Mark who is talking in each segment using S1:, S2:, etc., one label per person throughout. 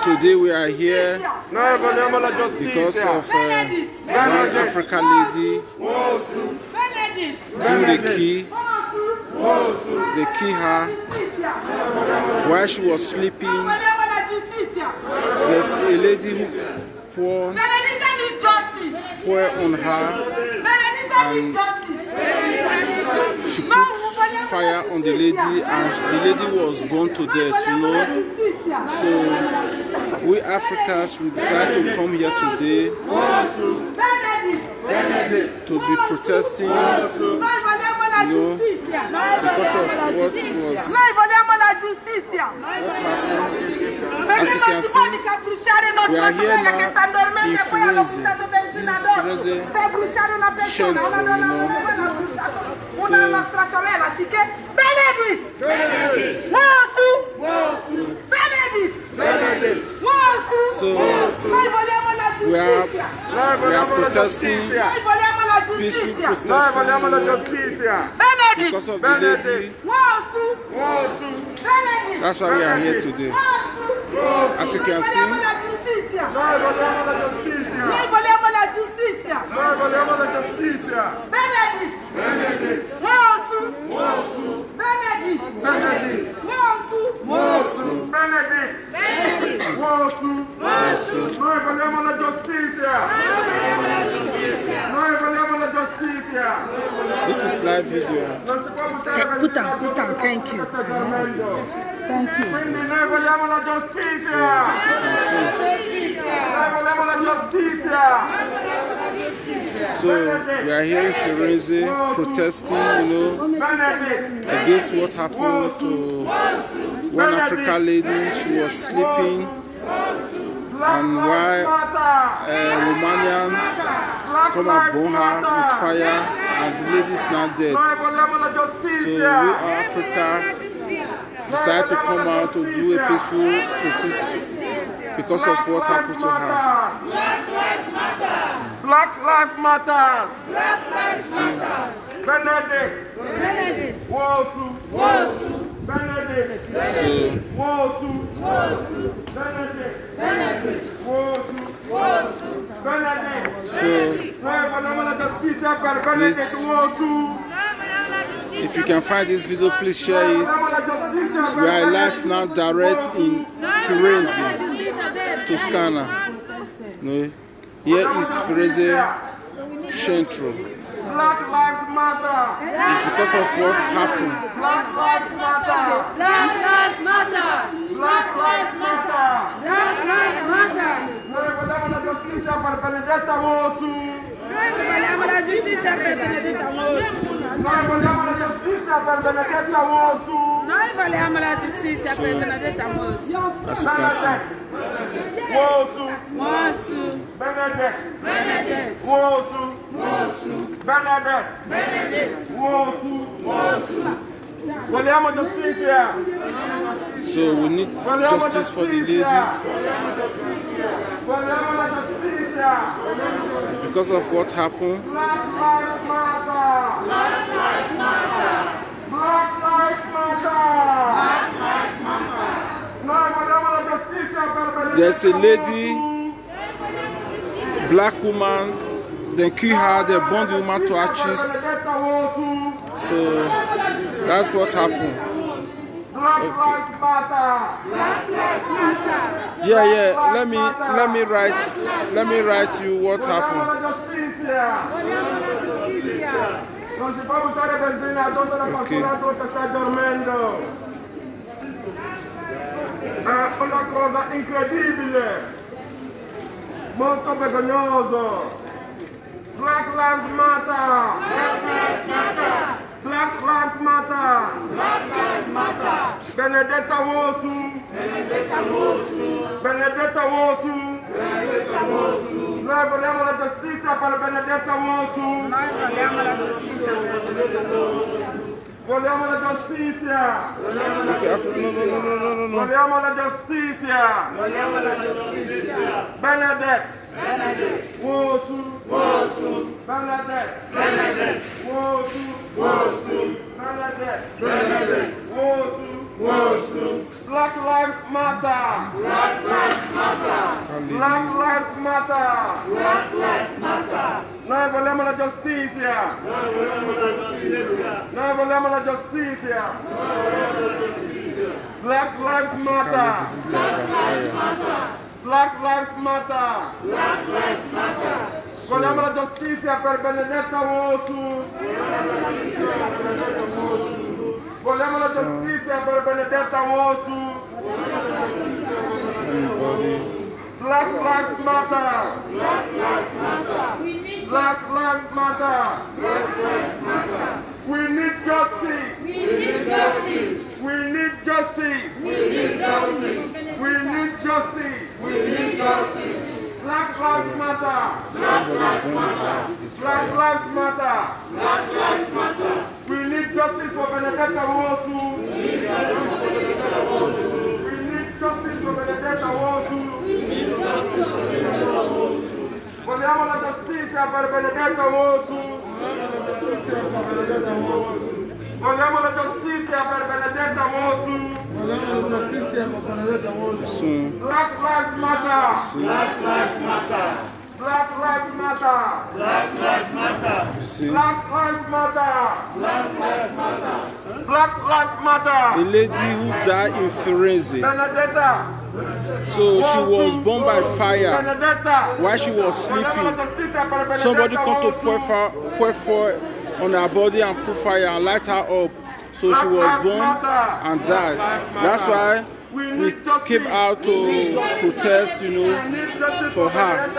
S1: Today we are here because of one African lady who they key her while she was sleeping. There's a lady who poured fuel on her and she put fire on the lady and the lady was burned to death, you know. So we Africans, we decided to come here today to be protesting, you know, because of what happened. As you can see, we are here now in Firenze. This is Firenze Centro, you know. So we are protesting, peaceful protesting, because of the lady. That's why we are here today. As you can see, this is live video.
S2: Put down, thank you. Thank you.
S1: So we are here in Firenze protesting, you know, against what happened to one African lady. She was sleeping, and why Romanian come and burn her with fire, and the lady is now dead. So we Africa decided to come out to do a peaceful protest because of what happened to her.
S3: Black Lives Matter. Black Lives Matter. Benedict. Wosu. Benedict. Wosu. Benedict. Wosu. Benedict.
S1: So please, if you can find this video, please share it. We are live now, direct in Firenze, Toscana. No? Here is Firenze Centro.
S3: Black Lives Matter.
S1: It's because of what happened.
S3: Black Lives Matter.
S2: Black Lives Matter.
S3: Black Lives Matter.
S2: Black Lives Matter.
S3: Noi vogliamo la giustizia per Benedetta Wosu.
S2: Noi vogliamo la giustizia per Benedetta Wosu.
S3: Noi vogliamo la giustizia per Benedetta Wosu.
S2: Noi vogliamo la giustizia per Benedetta Wosu.
S1: As you can see.
S3: Wosu.
S2: Benedict.
S3: Wosu. Benedict. Wosu. Vogliamo giustizia.
S1: So we need justice for the lady.
S3: Vogliamo la giustizia.
S1: It's because of what happened.
S3: Black Lives Matter. Black Lives Matter. Black Lives Matter. Noi vogliamo la giustizia per Benedetta.
S1: There's a lady, black woman, they kill her, they burn the woman to ashes. So that's what happened. Okay. Yeah. Let me write you what happened. Okay.
S3: È una cosa incredibile, molto vergognoso. Black Lives Matter. Black Lives Matter. Benedetta Wosu. Noi vogliamo la giustizia per Benedetta Wosu. Vogliamo la giustizia.
S1: No.
S3: Vogliamo la giustizia. Benedetta. Wosu. Benedetta. Wosu. Benedetta. Wosu. Black Lives Matter. Noi vogliamo la giustizia. Black Lives Matter. Black Lives Matter. Vogliamo la giustizia per Benedetta Wosu. Vogliamo la giustizia per Benedetta Wosu. Black Lives Matter. Black Lives Matter. We need justice. We need justice. We need justice. We need justice. We need justice. We need justice. Black Lives Matter. Black Lives Matter. Black Lives Matter. Black Lives Matter. We need justice for Benedetta Wosu. We need justice for Benedetta Wosu. Vogliamo la giustizia per Benedetta Wosu. Vogliamo la giustizia per Benedetta Wosu. Black Lives Matter. Black Lives Matter. Black Lives Matter. Black Lives Matter. Black Lives Matter. Black Lives Matter. Black Lives Matter.
S1: A lady who died in Firenze.
S3: Benedetta.
S1: So she was burned by fire while she was sleeping. Somebody come to pour fire on her body and put fire and light her up. So she was burned and died. That's why we came out to protest, you know, for her.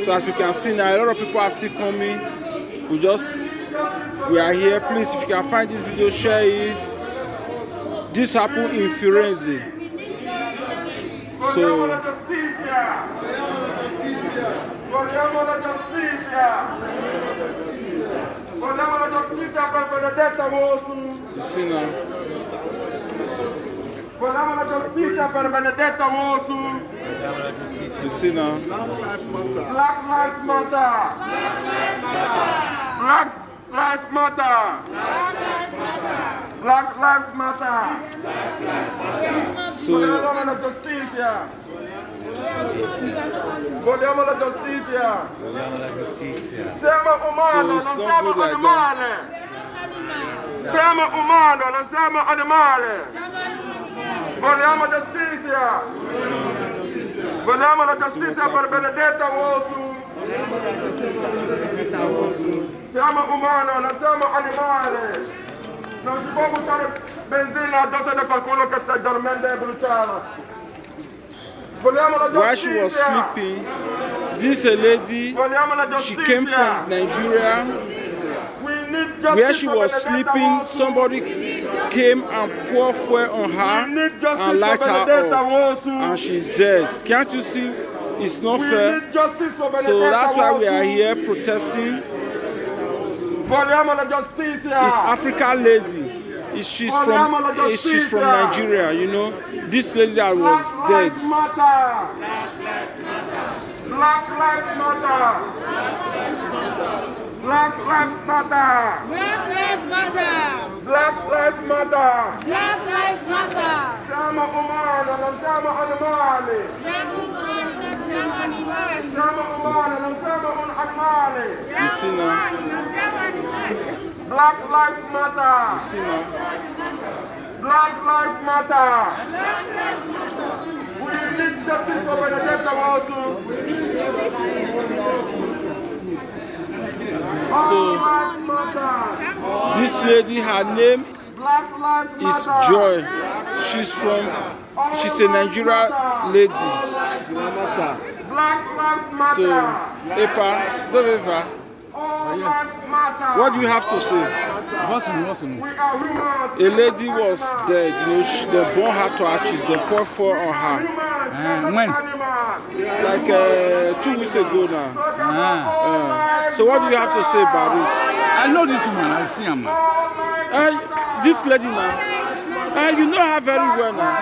S1: So as you can see now, a lot of people are still coming. We are here. Please, if you can find this video, share it. This happened in Firenze. So
S3: Vogliamo la giustizia per Benedetta Wosu.
S1: see now.
S3: Vogliamo la giustizia per Benedetta Wosu.
S1: You see now.
S3: Black Lives Matter. Black Lives Matter. Black Lives Matter.
S1: So
S3: Vogliamo la giustizia. Vogliamo la giustizia. Siamo umani, non
S1: it's not
S3: siamo
S1: good like
S3: animali. Siamo umani, non siamo animali. Vogliamo giustizia. Vogliamo la giustizia per Benedetta Wosu. Siamo umani, non siamo animali. Non si può buttare benzina addosso di qualcuno che sta dormendo e bruciare. Vogliamo la giustizia.
S1: while she was sleeping, this lady,
S3: Vogliamo la
S1: she
S3: giustizia.
S1: came from Nigeria.
S3: We need justice
S1: Where she
S3: for
S1: was
S3: Benedetta
S1: sleeping,
S3: Wosu.
S1: somebody came and poured fuel on
S3: We
S1: her
S3: need justice
S1: and light
S3: for
S1: her
S3: Benedetta
S1: up,
S3: Wosu.
S1: and she's dead. Can't you see? It's not
S3: We
S1: fair.
S3: need justice for Benedetta
S1: So that's why we are
S3: Wosu.
S1: here protesting.
S3: Vogliamo la giustizia.
S1: This African lady, she's from Nigeria, you know. This lady that was
S3: Black
S1: dead.
S3: Lives Matter. Black Lives Matter. Black Lives Matter.
S2: Black Lives Matter!
S3: Black Lives Matter.
S2: Black Lives Matter!
S3: Siamo umani, non siamo animali.
S2: Siamo umani, non siamo animali!
S3: Siamo umani, non siamo animali.
S1: You see now?
S2: Non siamo animali!
S3: Black Lives Matter.
S1: See now?
S3: Black Lives Matter. We need justice for Benedetta Wosu. All lives matter.
S1: This lady, her name
S3: Black lives
S1: is
S3: matter.
S1: Joy. She's a Nigerian lady.
S3: Black lives matter.
S1: So, Epa, Doveva,
S3: All lives matter.
S1: what do you have to say?
S3: We are humans.
S1: A lady was dead, you know, they burned her to ashes, they poured fire on her.
S3: Humans,
S4: when?
S3: animals.
S1: Like 2 weeks ago now. So what do you have to say about it?
S4: I know this woman, I see her, man.
S1: This lady now, you know her very well now.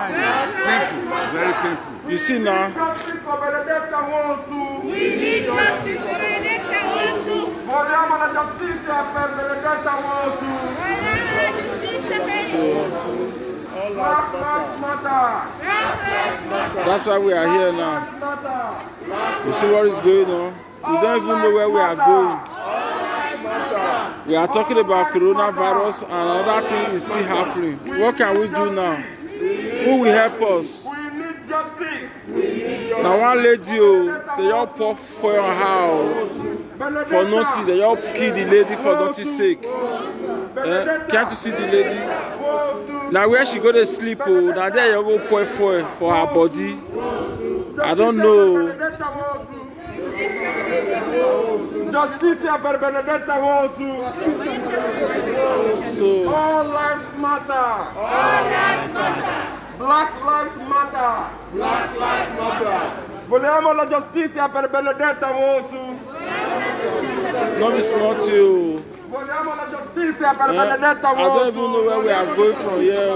S4: It's painful, very painful.
S1: You see now,
S3: Justice for Benedetta Wosu.
S2: We need justice for Benedetta Wosu!
S3: Vogliamo la giustizia per Benedetta Wosu. Black lives matter.
S1: that's why we are here now. You see what is going on? We don't even know where we are going. We are talking about coronavirus and another thing is still happening. What can we do now? Who will help us?
S3: We need justice.
S1: Now one lady, they all pour for your house for nothing. They all kill the lady for nothing's sake. Can't you see the lady? Now where she go to sleep? Now there you go pour for her body. I don't know.
S3: Justicia per Benedetta Wosu.
S1: So
S3: All lives matter.
S2: All lives matter.
S3: Black lives matter.
S2: Black lives matter.
S3: Vogliamo la giustizia per Benedetta Wosu.
S1: not be small too.
S3: Vogliamo la giustizia per Benedetta
S1: I don't even
S3: Wosu.
S1: know where we are going from here.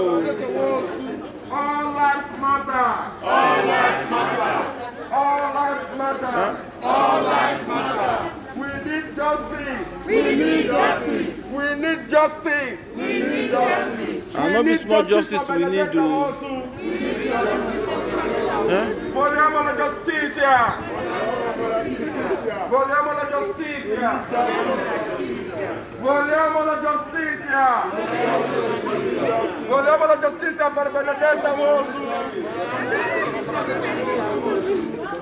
S3: All lives matter.
S2: All lives matter.
S3: All lives matter.
S2: All lives matter.
S3: We need justice.
S2: We need justice.
S3: We need justice.
S2: We need justice.
S1: And not be small justice we need to.
S3: Vogliamo la giustizia. Vogliamo la giustizia. Vogliamo la giustizia. Vogliamo la giustizia per Benedetta Wosu.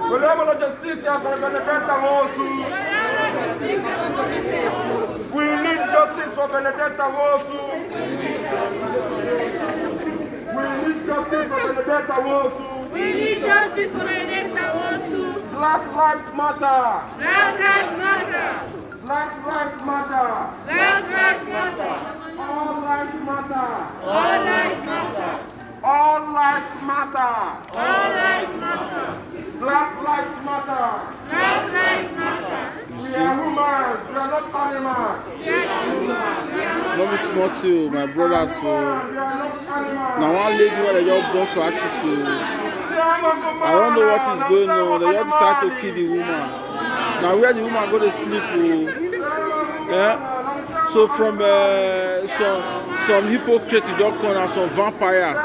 S3: Vogliamo la giustizia per Benedetta Wosu. We need justice for Benedetta Wosu. We need justice for Benedetta Wosu.
S2: We need justice for Benedetta Wosu.
S3: Black lives matter.
S2: Black lives matter.
S3: Black lives matter.
S2: Black lives matter.
S3: All lives matter.
S2: All lives matter.
S3: All lives matter.
S2: All lives matter.
S3: Black lives matter.
S2: Black lives matter.
S3: We are humans. We are not animals.
S2: We are humans. We are not
S1: Not be small too, my brother. So
S3: We are not animals.
S1: now one lady where they just born to actually so I don't know what is going on. They just decide to kill the woman. Now where the woman go to sleep? So from some hypocrites you just come and some vampires.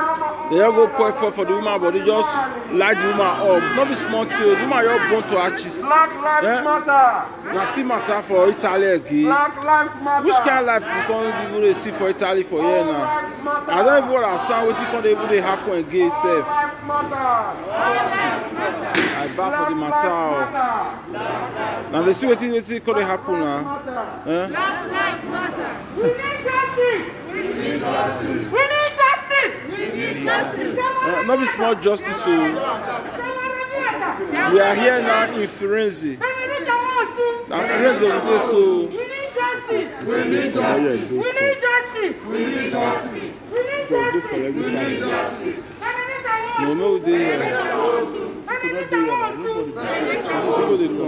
S1: They just go pour for the woman, but they just light the woman up. Not be small too. The woman just born to actually.
S3: Black lives matter.
S1: Now still matter for Italy again.
S3: Black lives matter.
S1: Which kind of life we can't even see for Italy for here now? I don't even understand what can't even happen again itself.
S3: Lives matter.
S1: I bad for the matter. Now they see what could happen now.
S2: Black lives matter.
S3: We need justice.
S2: We need justice.
S3: We need justice.
S2: We need justice.
S1: Not be small justice. So we are here now in Firenze.
S3: Benedetta Wosu.
S1: Now Firenze we dey so.
S3: We need justice.
S2: We need justice.
S3: We need justice.
S2: We need justice.
S3: We need justice. Benedetta Wosu.
S1: No, we dey here.
S3: Benedetta Wosu.
S1: People dey come.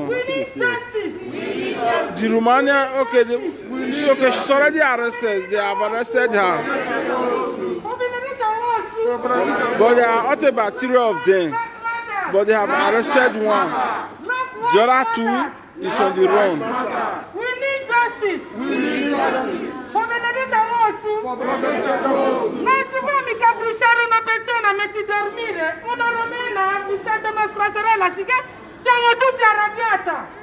S3: We need justice.
S1: The Romanian, okay, she's already arrested. They have arrested her.
S3: For Benedetta Wosu.
S1: But there are not about 3 of them. But they have arrested one. The other 2 is on the run.
S3: We need justice. We need justice. For Benedetta Wosu. Non si può mica bruciare una persona mentre dormire. Una romena ha bruciato nostra sorella, sicché siamo tutti arrabbiati.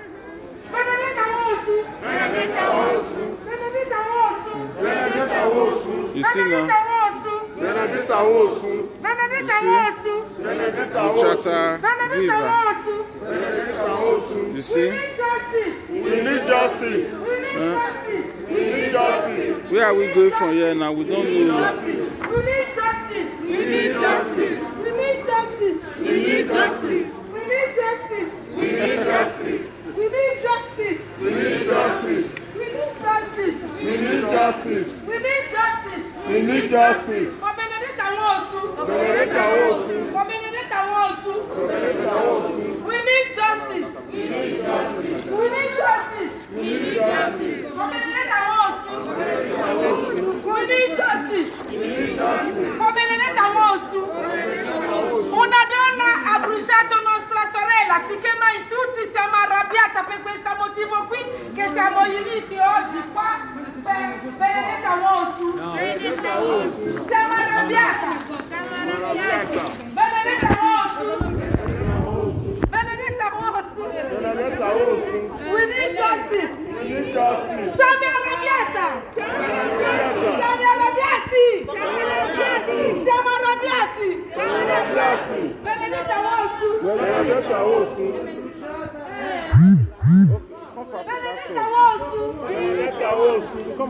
S3: Benedetta Wosu.
S2: Benedetta Wosu.
S3: Benedetta Wosu.
S4: Benedetta Wosu.
S1: You see now?
S3: Benedetta Wosu.
S4: Benedetta Wosu.
S3: Benedetta Wosu.
S4: Benedetta
S1: The
S4: Wosu.
S1: chatter
S3: Benedetta
S1: viva.
S3: Wosu.
S4: Benedetta Wosu.
S1: You see?
S3: We need justice.
S4: We need justice.
S3: We need justice.
S4: We need justice.
S1: Where are we going from here now? We don't know.
S3: We need justice. We need justice.
S2: We need justice.
S3: We need justice.
S2: We need justice.
S3: We need justice.
S2: We need justice.
S3: We need justice.
S4: We need justice.
S3: We need justice.
S4: We need justice.
S3: We need justice.
S4: We need justice.
S3: For Benedetta Wosu.
S4: Benedetta Wosu.
S3: For Benedetta Wosu.
S4: Benedetta Wosu.
S3: We need justice.
S2: We need justice.
S3: We need justice.
S2: We need justice.
S3: For Benedetta Wosu. We need justice. For Benedetta Wosu. Una donna ha bruciato nostra sorella, sicché noi tutti siamo arrabbiati per questo motivo qui che siamo riuniti oggi qua per Benedetta Wosu. Siamo arrabbiati. Benedetta Wosu. Benedetta Wosu.
S4: Benedetta Wosu.
S3: We need justice.
S4: We need justice.
S3: Siamo arrabbiati.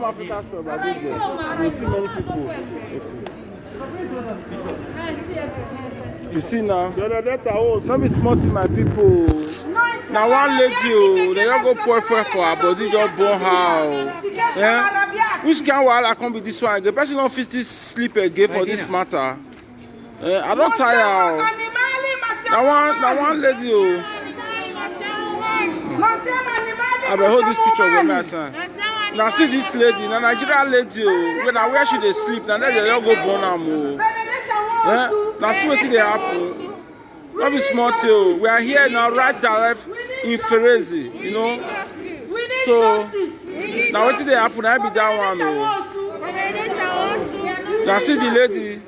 S1: Africa store, but go there. You see many people. You see now? Not be smart to my people. Now one lady, they don't go pour for her body, just born her. Yeah? Which kind while I can't be this one? The person don't fit sleep again for this matter. I don't tire. Now one lady. I will hold this picture with my son. Now see this lady, now Nigerian lady, when I where she they sleep, now they don't go born am. Yeah? Now see what they happen. Not be smart too. We are here now, right direct in Ferezi, you know. So now what did they happen? I be that one. Now see the lady.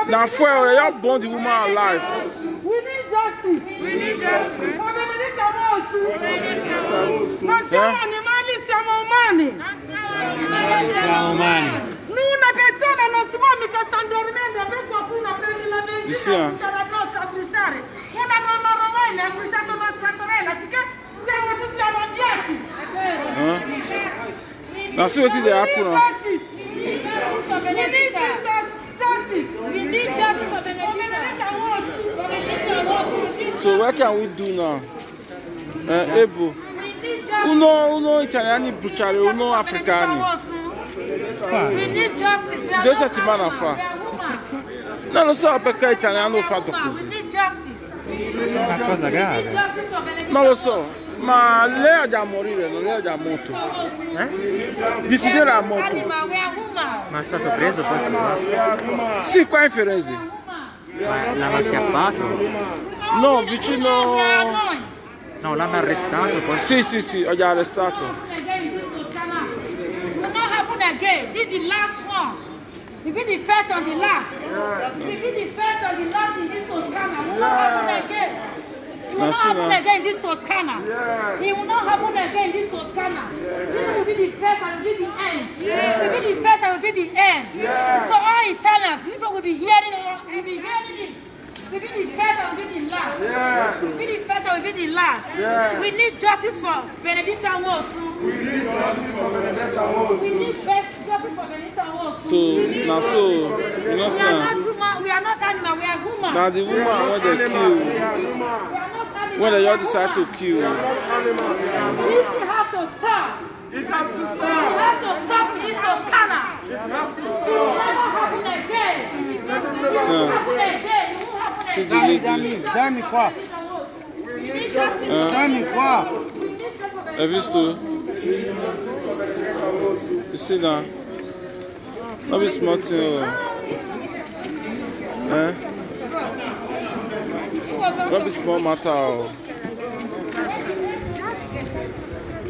S1: Now for you born the woman alive.
S2: We need justice. We need justice. Non siamo animali, siamo umani.
S5: Siamo umani.
S2: Una persona non si può mica sta dormendo per qualcuno prende la benzina tutta la notte a bruciare. Una nonna romana ha bruciato nostra sorella, siamo tutti arrabbiati.
S1: Now see what did happen.
S2: We need justice. We need justice for Benedetta.
S1: So what can we do now? Ebo. Uno Italiani bruciare, uno africani.
S2: We need justice.
S1: Due settimane fa. Non lo so perché l'italiano ha fatto così.
S2: We need justice.
S5: Una cosa grave.
S1: Non lo so, ma lei ha già morire, non lei ha già morto. Decidere a morto.
S5: Ma è stato preso poi?
S1: Sì, qua in Firenze.
S5: Ma l'hanno acchiappato?
S1: No, vicino.
S5: No, l'hanno arrestato poi?
S1: Sì, ho già arrestato.
S2: Again. This is the last one. If it is first on the last. If it is first on the last in this Toscana, it will not happen again. It will not happen again in this Toscana. It will not happen again in this Toscana. This will be the first and will be the end. It will be the first and will be the end. So all Italians, people will be hearing it. We be the first and we be the last. We be the first and we be the last. We need justice for Benedetta Nwosu. We need justice for Benedetta Nwosu. We need justice for Benedetta Nwosu.
S1: So, now so, you know, sir.
S2: We are not animal, we are human.
S1: Now the woman when they kill, when they all decide to kill.
S2: This have to stop.
S3: It has to
S2: We
S3: stop.
S2: have to stop with this Toscana. It will not happen again. It will not happen again.
S1: See the lady.
S5: Dammi qua. Dammi qua.
S1: Have you visto? You see now? Not be smart, Not be small matter.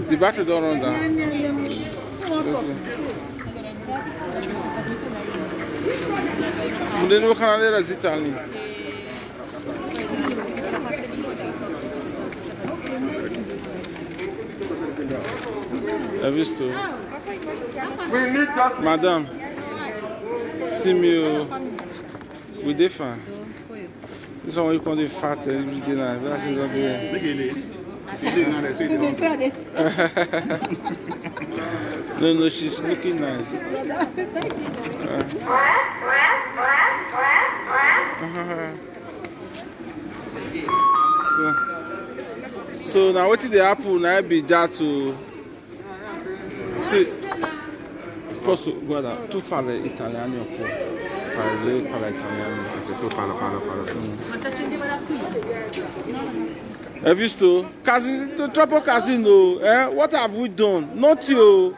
S1: The battery don't run down. Listen. Devo canale Rasitani. Have you visto?
S3: We need justice.
S1: Madam, see me with the fan. This one you call the fat every day now. That's what No, she's looking nice. So now what did the apple now be that to see? Posso guarda, tu parli italiano un po'. Lei parla italiano.
S3: Tu parla.
S1: Have you visto? The trouble casino, what have we done? Not you.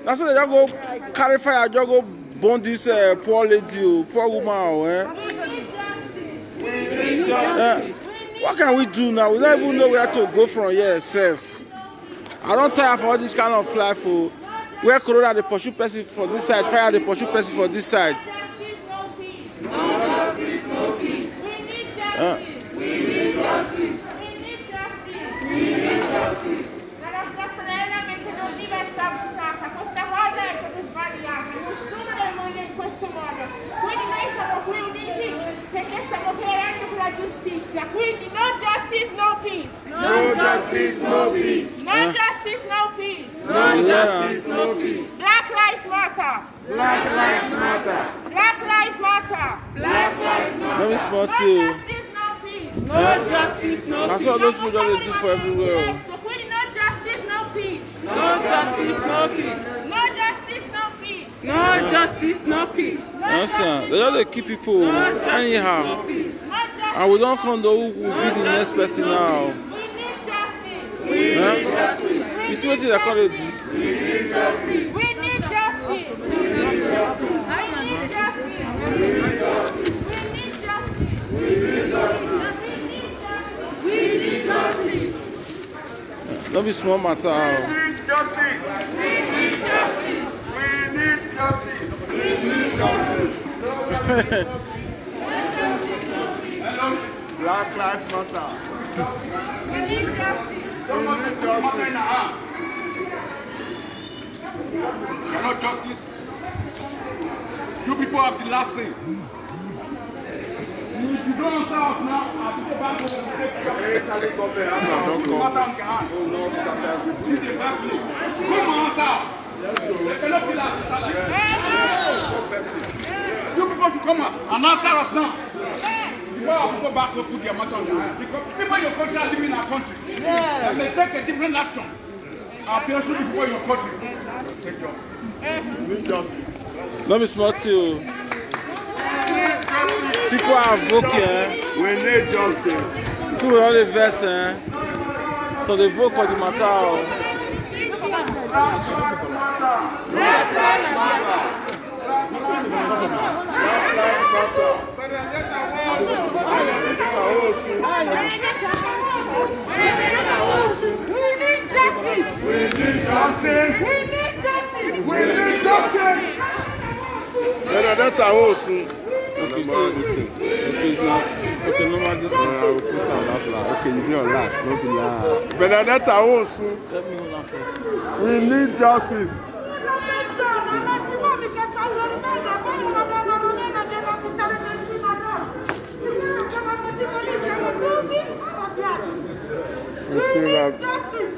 S1: That's why they go carry fire, just go burn this poor lady, poor woman. What can we do now? We don't even know where to go from here, safe. I don't tire for all this kind of life. Where Corona they pursue person for this side, fire they pursue person for this side.
S2: La nostra sorella mentre dormiva è stata abusata. Questa cosa è proprio sbagliata. Nessuno nel mondo in questo modo. Quindi noi siamo qui uniti perché stiamo creando per la giustizia. Quindi no justice, no peace.
S3: No justice, no peace.
S2: No justice, no
S3: justice, no peace.
S2: Black Lives Matter.
S3: Black Lives Matter.
S2: Black Lives Matter.
S3: Black Lives Matter.
S1: Let me small
S2: No
S1: too.
S2: justice, no peace.
S3: No justice, no
S1: That's
S3: peace.
S1: what those people don't do for everywhere.
S2: So put no justice, no peace.
S3: No justice, no peace.
S2: No justice, no peace.
S3: No justice, no peace.
S1: Understand? They just keep people anyhow.
S2: No justice.
S1: And we don't come to who will be the next person now.
S2: We need justice.
S1: Huh? You see what they call it?
S2: We need justice. We need justice. We need justice. We need justice. We need justice.
S1: Don't be small matter.
S3: We need justice. We need justice. We need justice. We need justice. Black Lives Matter.
S2: We need justice.
S3: Someone put the matter in her hand. You're not justice. You people have the last say. If you don't answer us now, I'll go back home and take your matter in your hand. You the back me. Come on, answer. They cannot kill our sister like that. You people should come out and answer us now. Before our people back to put their matter on their hand. Because people in your country are living in our country. And they take a different action. Our parents should be before your country. Take justice. Need justice.
S1: Don't be small too. People are voting.
S3: We need justice.
S1: People are only vex. So they vote for the matter.
S3: Black Lives Matter. Benedetta Osun.
S1: Okay, so okay, normal this thing.
S4: Okay, you do your laugh, don't be laugh.
S3: Benedetta Osun.
S1: Let me hold on first.
S3: We need justice.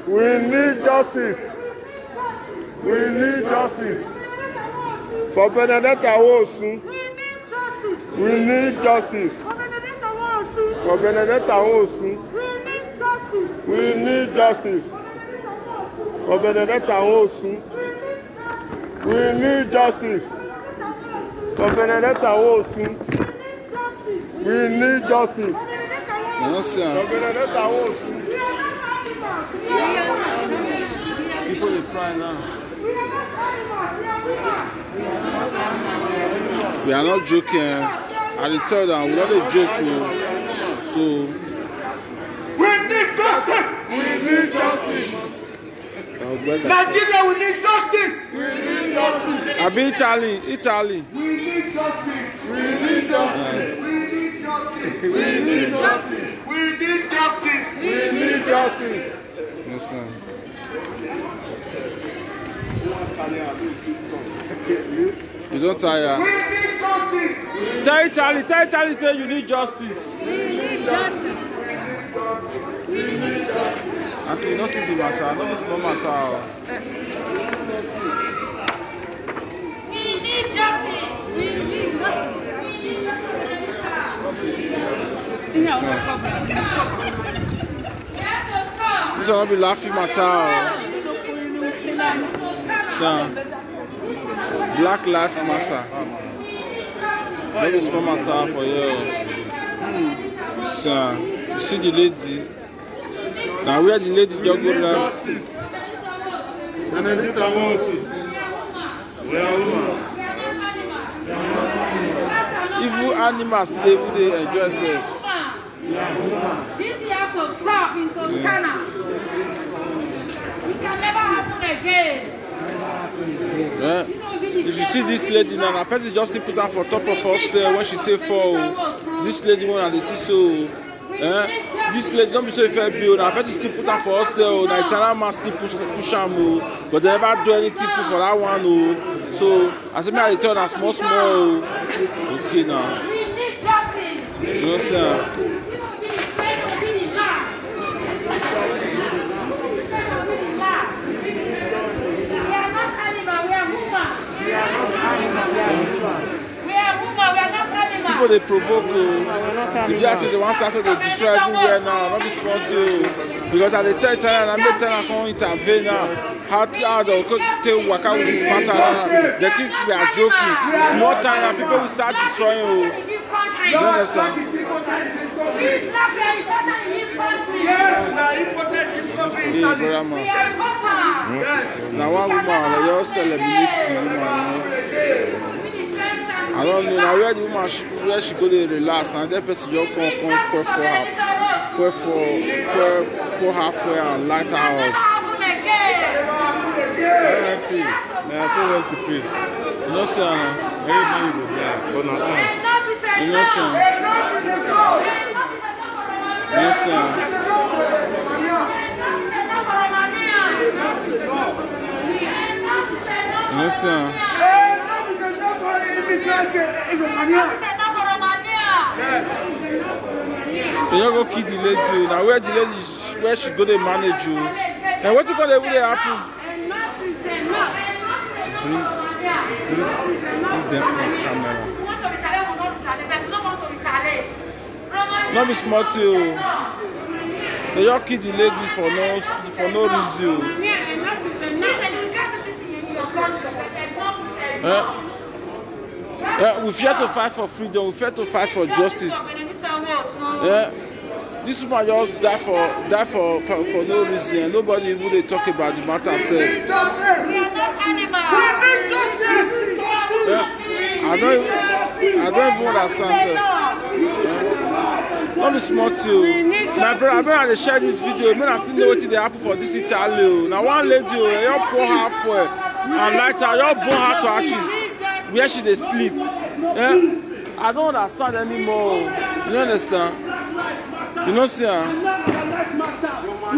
S3: We need justice. We need justice. For Benedetta Osun. We need justice. For Benedetta Osun. We need justice. For Benedetta Osun. We need justice. For Benedetta Osun. We need justice.
S1: Understand?
S3: For Benedetta Osun.
S1: People are crying now. We are not joking. I will tell them we're not a joke. So
S3: We need justice. We need justice. Nigeria, we need justice. We need justice.
S1: I've been Italy.
S3: We need justice. We need justice. We need justice. We need justice. We need justice. We need justice.
S1: Listen. You don't tire.
S3: We need justice.
S1: Tell Italy, say you need justice.
S2: We need justice.
S1: Actually, you don't see the matter. Not the small matter.
S2: We need justice. We need justice. We have to stop.
S1: This will not be laughing matter. So, Black Lives Matter. Very small matter for you. So, you see the lady. Now where the lady just go around.
S3: Benedetta Osun. We are women.
S1: Evil animals today, they enjoy themselves.
S2: This have to stop in Toscana. It can never happen again.
S1: Yeah. If you see this lady now, I person just put her for top of her stair when she take fall. This lady one and they see so. This lady don't be so fair bill. Now I person still put her for her stair. Now Italian man still push her, but they never do anything for that one. So I say me I tell her small. Okay now.
S2: We need justice.
S1: You know sir. people they provoke. The people say they want to start to destroy everywhere now. Not be small too. Because at the third time, I'm not telling them to intervene now. How they take work out with this matter now. They think we are joking. Small time and people will start destroying. You understand?
S3: Yes, we are important in this country.
S2: We are important.
S3: Yes.
S1: Now one woman, they all celebrate the woman. I don't know. Now where the woman where she go to relax. Now that person just come pour for her, pour halfway and light her up.
S4: May I say rest in peace?
S1: You know, sir.
S4: Everybody will die, but not all.
S1: You know, sir. Yes, sir. Yes, sir. You don't go kill the lady. Now where the lady, where she go to manage you? And what you gonna do happen? Bring them on camera. Not be smart too. They just kill the lady for no reason. We fear to fight for freedom. We fear to fight for justice. This woman just die for no reason. Nobody even they talk about the matter itself.
S3: We are not animals. We need justice.
S1: I don't even understand self. Not be smart too. My brother, I share this video. I still know what they happen for this Italy. Now one lady, you pour halfway and light her, you burn her to ashes where she they sleep. I don't understand anymore. You understand? You know, sir.
S3: We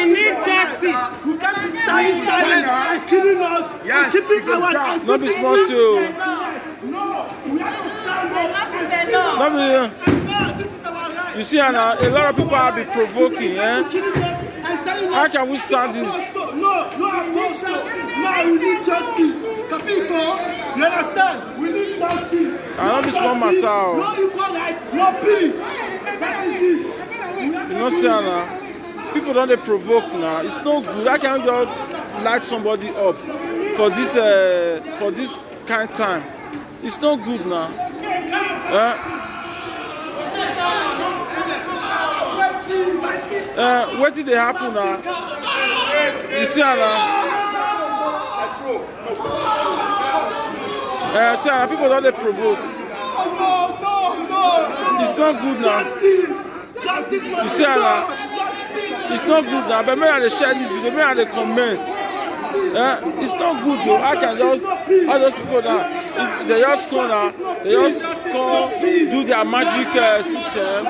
S3: need justice. You can't be standing silent and killing us and keeping our lives.
S1: Not be smart too.
S3: No, we have to stand up.
S1: Not be.
S3: This is our right.
S1: You see, Anna, a lot of people have been provoking. How can we stand this?
S3: No, apostle. No, we need justice. Capito, you understand? We need justice.
S1: I don't be small matter.
S3: No equal right, no peace. That is it.
S1: You know, see, Anna, people don't they provoke now. It's no good. I can't just light somebody up for this kind of time. It's no good now. What did they happen now? You see, Anna? See, Anna, people don't they provoke.
S3: No.
S1: It's not good now.
S3: Justice.
S1: You see, Anna? It's not good now. But maybe they share this video, maybe they comment. It's not good though. I can just all those people now. If they just go now, they just go do their magic system,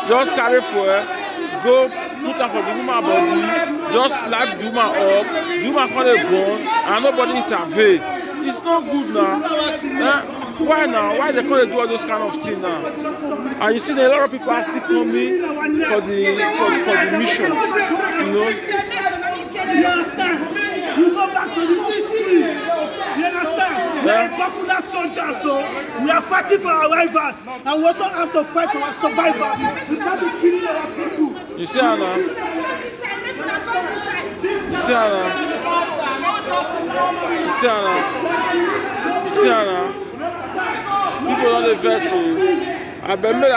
S1: just carry fuel, go put her for the woman body, just slap the woman up, the woman call it bone, and nobody intervene. It's not good now. Why now? Why they can't do all those kind of things now? And you see, a lot of people are still coming for the mission. You know.
S3: You understand? You go back to the history. You understand? We are popular soldiers, so we are fighting for our rivals, and we also have to fight for our survivors. We can't be killing our people.
S1: You see, Anna? You see, Anna? You see, Anna? You see, Anna? People on the vessel, I remember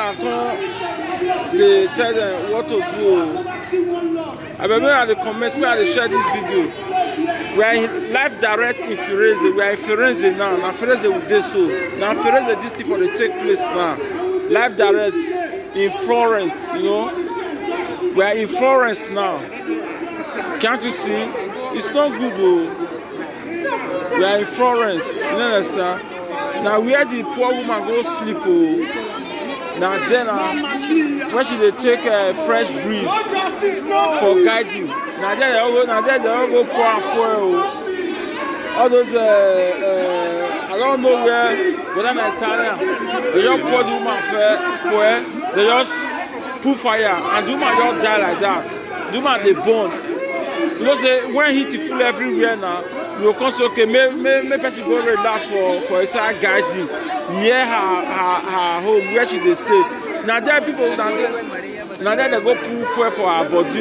S1: they tell them what to do. I remember at the comments where they share this video. We are live direct in Firenze. We are in Firenze now. Now Firenze will do so. Now Firenze this thing for the take place now. Live direct in Florence, you know. We are in Florence now. Can't you see? It's not good though. We are in Florence. You understand? Now where the poor woman go sleep now then when she they take a fresh breeze for guiding. Now they all go pour fuel. All those I don't know where, but I'm Italian. They just pour the woman fuel. They just put fire and the woman just die like that. The woman they burn. Because when heat full everywhere now, you can say okay, may person go relax for a side guiding near her home where she dey stay. Now there people now they go pull fuel for her body.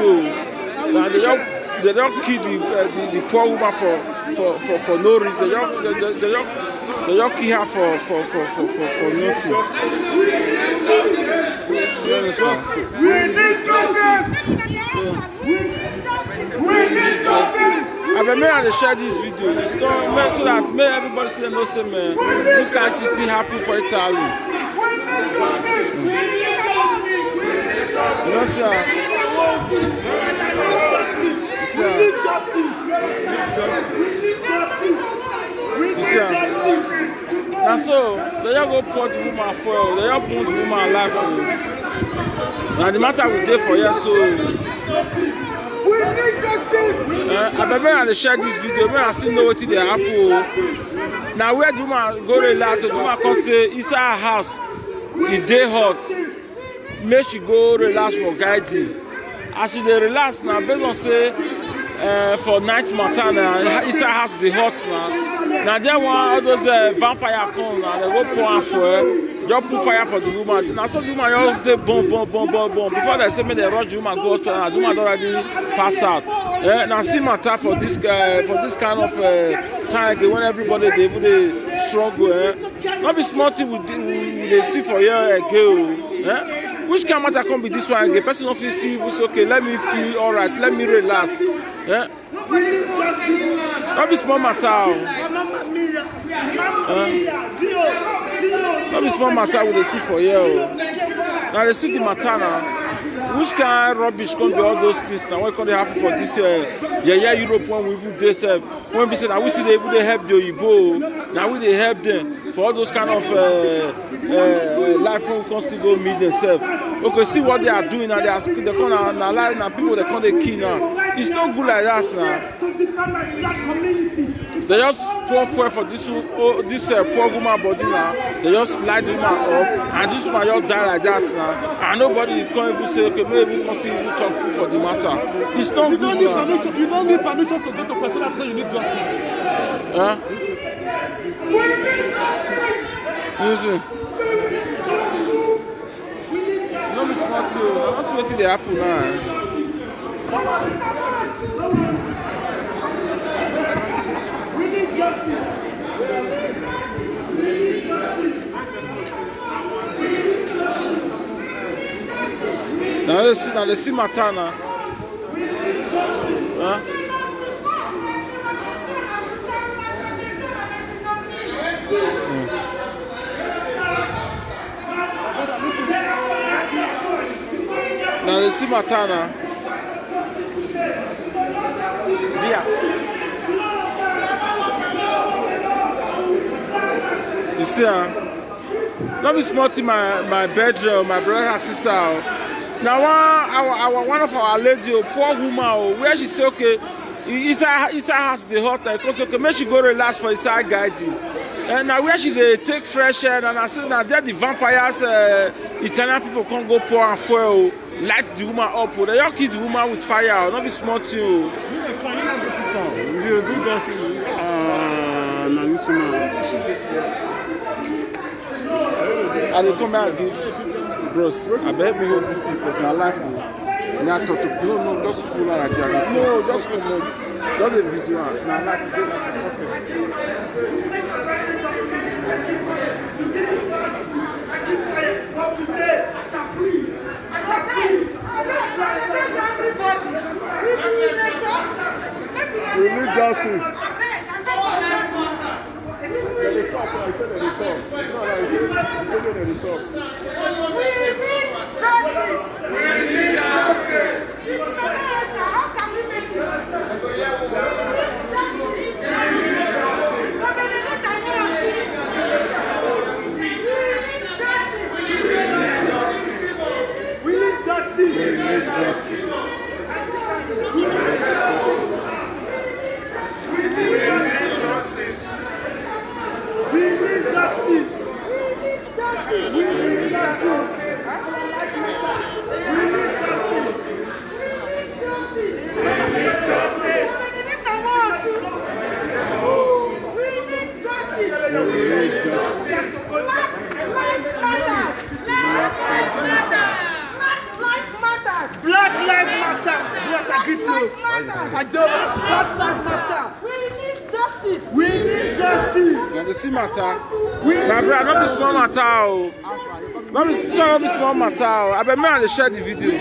S1: Now they don't kill the poor woman for no reason. They don't kill her for nothing. You understand?
S3: We need justice. We need justice.
S1: I may share this video. It's not so that may everybody say no say man. This country still happy for Italy. You know, sir. Now so they just go pour the woman fuel. They just put the woman alive. Now the matter will do for you so.
S3: We need justice.
S1: I better share this video. When I still know what they happen. Now where the woman go relax, the woman can say inside her house, it day hot. Make she go relax for guiding. As she dey relax now, based on say for night matter now, inside house the hot now. Now there one all those vampire come now, they go pour am fuel, just put fire for the woman. Now so the woman just dey boom. Before they say make they rush the woman go hospital, now the woman already pass out. Now see matter for this kind of time again when everybody dey struggle. Not be small thing we dey see for here again. Which kind of matter come be this one again? Person of his still say okay, let me feel alright, let me relax. Not be small matter. Not be small matter we dey see for here. Now they see the matter now. Which kind of rubbish can be all those things now? What can they happen for this Europe when we even dey serve? When we say that we still even they help the Oyibo, now we they help them for all those kind of life when we can still go meet themselves. Okay, see what they are doing now. They come now people they come they kill now. It's not good like that now. They just pour fuel for this poor woman body now. They just light the woman up, and this woman just die like that now. And nobody can even say, okay, maybe we can still even talk for the matter. It's not good now.
S6: You don't need permission to go to person and say you need justice.
S1: Huh? Listen. No, Miss Matthew, I'm not waiting to happen now. Now they see Matana. Huh? Now they see Matana. Yeah. You see, not be smart in my bedroom, my brother and sister. Now one of our lady, poor woman, where she say okay, inside house the hot, because okay, make she go relax for inside guiding. And now where she take fresh air, and I said now there the vampires, Italian people can't go pour and fuel, light the woman up. They all kill the woman with fire. Not be smart too. I will come out and give bros. I bet me hold this thing first. Now life. Now talk to no, just pull out like that. No, just come on. Just a video. Now life.
S3: Today, I shall breathe. I shall breathe.
S4: We need justice.
S3: We need justice.
S1: You see matter? My brother, not be small matter. Not be small matter. I bet me and share the video.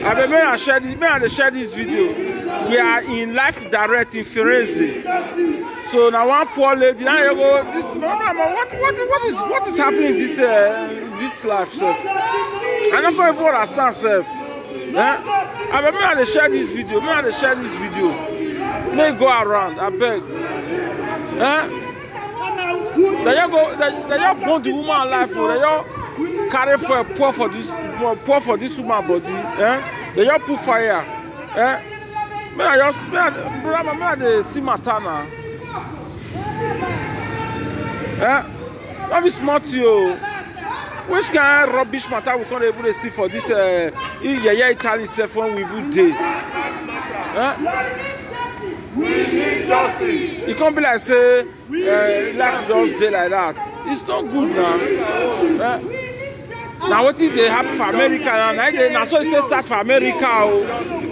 S1: I bet me and share this video. We are in live direct in Firenze. So now one poor lady, now you go. This what is happening in this life, sir? I don't even understand, sir. I bet me and share this video. May go around. I beg. They you burn the woman life. They you carry for pour for this woman body. They you put fire. Me I just brother, see Matana. Don't be smart, you. Which kind of rubbish matter we can't able to see for this Italian self when we would day?
S3: We need justice.
S1: It can't be like say life just day like that. It's not good now. Now what is they happen for America now? Now so it start for America.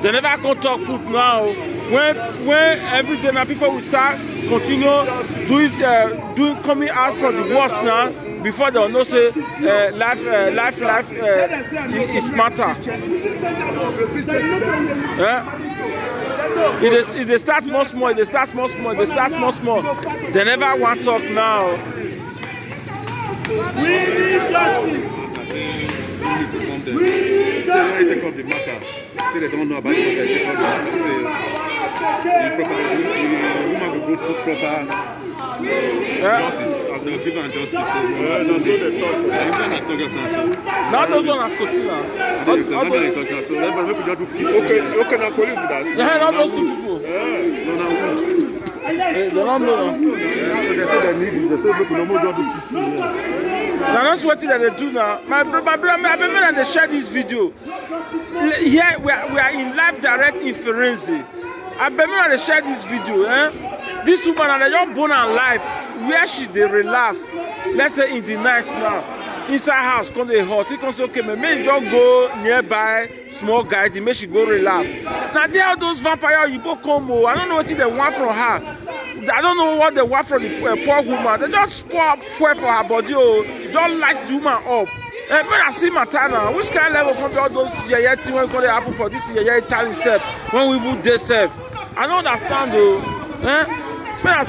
S1: They never can talk put now. When every day now people will start continue doing coming out for the worst now before they know say life is matter. If they start more small, they start more small. They never want to talk now.
S3: We need justice.
S4: We need justice. Take off the matter. Say they don't know about it. Take off the matter. The woman will go through proper justice. As they will give her justice. No, so they talk.
S1: Now those one are Kotina.
S4: So let me just do peace.
S3: Okay, now call you with that.
S1: Yeah, not those two people. They don't know.
S4: They say they need it. They say look, no more just do peaceful.
S1: Now that's what they do now. My brother, they share this video. Here we are in live direct in Firenze. I remember they share this video. This woman and they just born and life where she they relax. Let's say in the night now. Inside house, come they hot. He can say, okay, maybe just go nearby, small guy, they make she go relax. Now there are those vampire you both come. I don't know what they want from her. I don't know what they want from the poor woman. They just pour fuel for her body. Don't light the woman up. When I see Matana, which kind of level come all those things when they happen for this Italian self when we would they serve? I don't understand though. When I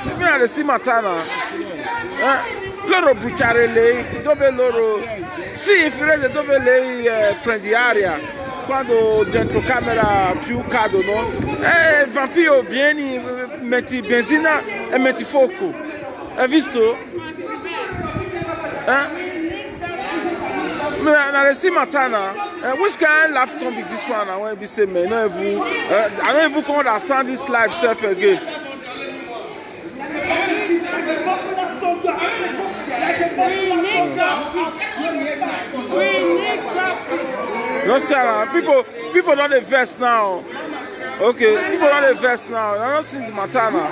S1: see Matana, loro bruciarelle, dove loro sì, Firenze dove lei prendi aria quando dentro camera più cadono vampiro vieni, metti benzina e metti fuoco. Hai visto? Now they see Matana. Which kind of life can be this one? I want to be saying, man, I don't even understand this life self again. No, Sarah. People don't invest now. Okay, people don't invest now. I don't see the Matana.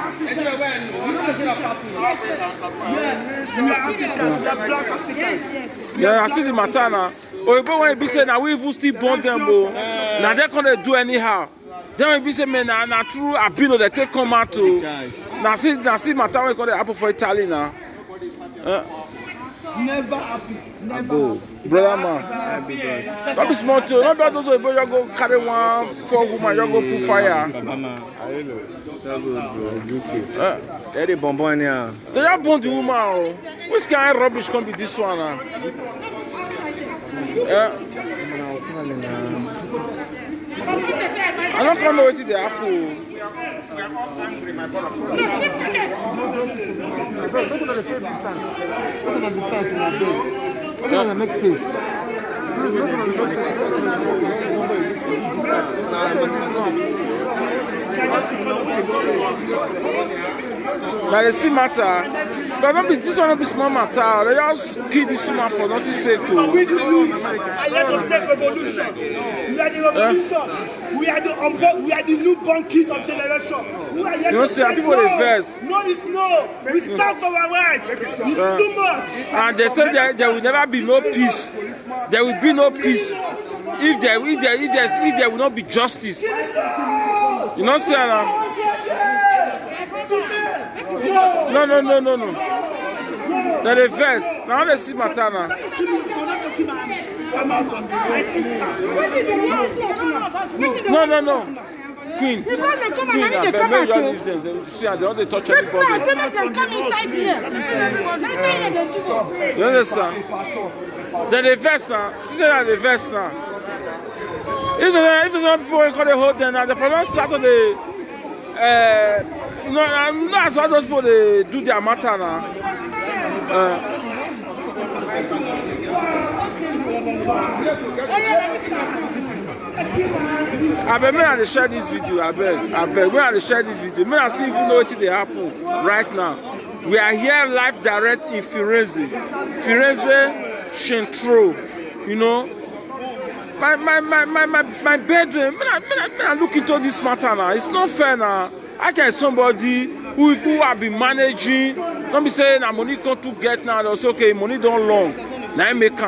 S1: Yeah, I see the Matana. Oh, but when you be saying now we even still born them, now they're gonna do anyhow. Then when you be saying man, now true, I been they take come out to. Now see Matana we gonna happen for Italy now.
S6: Never happy. Never.
S1: Brother man, don't be smart too. Not about those who go carry one poor woman, you go put fire.
S5: They the bonbon here.
S1: They have burn the woman. Which kind of rubbish can be this one? I don't know what they happen. Now they see matter, but not be this one not be small matter. They just kill this woman for nothing sake.
S6: We the youth are here to take revolution. We are the revolution. We are the newborn king of generation. We are here
S1: you know, see, people they verse.
S6: No, it's no. We stand for our rights. It's too much.
S1: And they say there will never be no peace. There will be no peace if there will not be justice. You not see her now? No. Then the verse. Now they see matter now. No. Queen. Queen, I beg you don't leave them. See, they don't touch anybody. You understand? Then the verse now. See that the verse now. If there's not people who call the whole thing now, the first start of the that's how those people they do their matter now. I beg, may I share this video. I beg, may I share this video. May I still even know what they happen right now. We are here live direct in Firenze, Centro. You know, my bedroom. May I look into this matter now. It's not fair now. I can somebody who have been managing. Don't be saying that money come to get now. That's okay. Money don't long. Now I make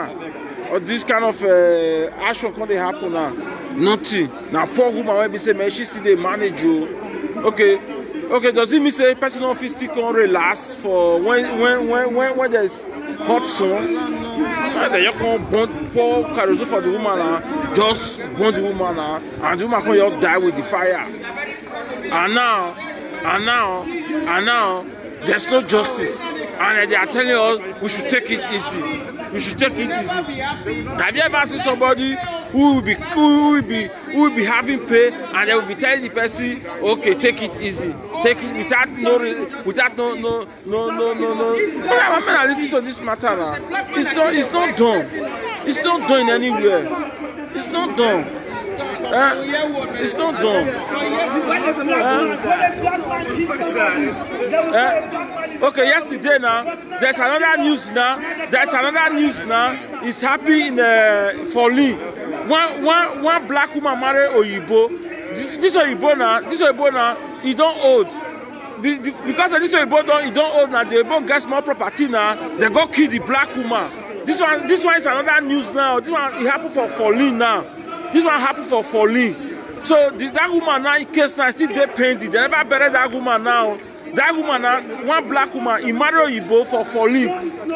S1: or this kind of action can they happen now? Nothing. Now poor woman when be say man she still they manage you. Okay. Does it mean say personal office still can relax for when there's hot sun? Then you can burn pour kerosene for the woman now. Just burn the woman now, and the woman can just die with the fire. And now, there's no justice. And they are telling us we should take it easy. Have you ever seen somebody who will be having pain and they will be telling the person, okay, take it easy, take it without no. When I listen to this matter now, it's not done. It's not done anywhere. It's not done. It's not done. Okay, yesterday now, there's another news now. It's happening in Foley. One black woman married Oyibo. This Oyibo now, he don't old. Because of this Oyibo he don't old now. The Oyibo get small property now. They go kill the black woman. This one is another news now. This one it happened for Foley now. This one happened for Foley. So that woman now in case now still they painted. They never buried that woman now. That woman now, one black woman, he married Oyibo for Foley.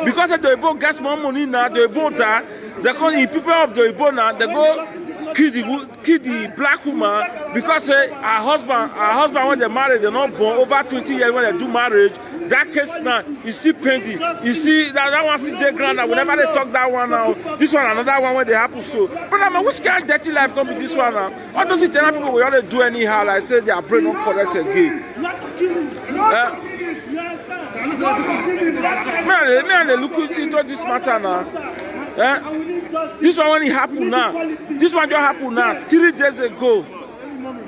S1: Because the Oyibo gets more money now, the Oyibo die. They call the people of the Oyibo now, they go kill the black woman because her husband when they married, they're not born over 20 years when they do marriage. That case now is still pending. You see that one still dey ground now. Whenever they talk that one now, this one another one when they happen so. But I mean, which kind of dirty life come with this one now? All those Italian people we only do anyhow, like say their brain not correct again. Man, they look into this matter now. This one when it happened now. This one just happened now. 3 days ago.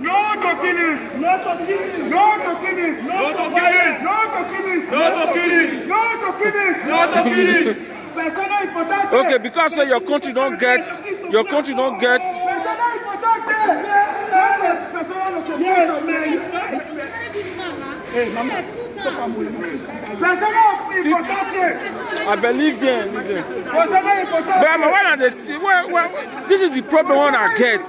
S3: No to killings! No to killings! No to killings! No to killings! No to killings! No to killings! No to killings! No to killings! Persona importante!
S1: Okay, because your country don't get.
S3: Persona importante! Persona importante!
S1: I believe them. But this is the problem when I get.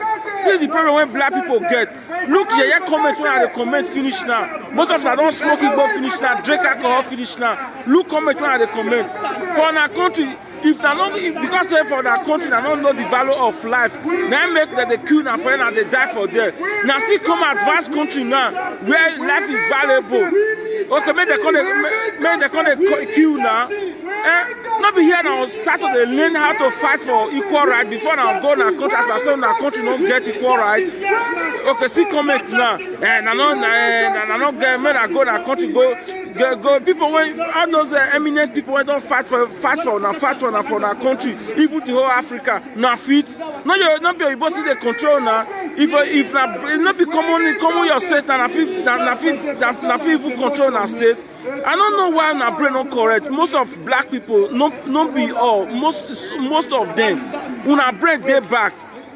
S1: This is the problem when black people get. Look, yeah, comments when the comment finish now. Most of them don't smoke it, but finish now. Drink alcohol, finish now. Look, comments when the comment. For our country, if they don't, because for our country, they don't know the value of life. Now make that they kill now for and they die for them. Now still come advanced country now where life is valuable. Okay, make they come kill now. Not be here now. Start to learn how to fight for equal right before now go na country as so na country don't get equal right. Okay, see comment now. And I don't get men that go na country go people when all those eminent people when don't fight for our country, even the whole Africa, na fit. No, you not be able to see the control now. If not be common your state na fit even control na state. I don't know why na brain not correct. Most of black people, not be all, most of them, una brain dey back,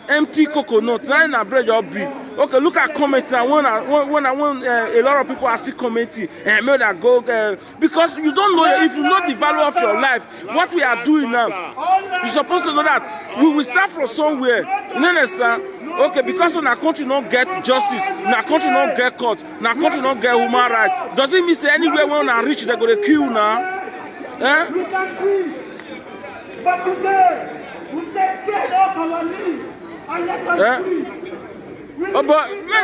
S1: empty coconut. Now na brain just be. Okay, look at comments now. When a lot of people are still commenting, and may that go because you don't know if you know the value of your life. What we are doing now, you're supposed to know that we will start from somewhere. You understand? okay, because our country don't get justice, our country don't get court, our country don't get human rights. Does it mean say anywhere when we reach they go to kill now? Eh?
S6: We can quit. But today, we stay scared of our leave and let us quit.
S1: Oh, but men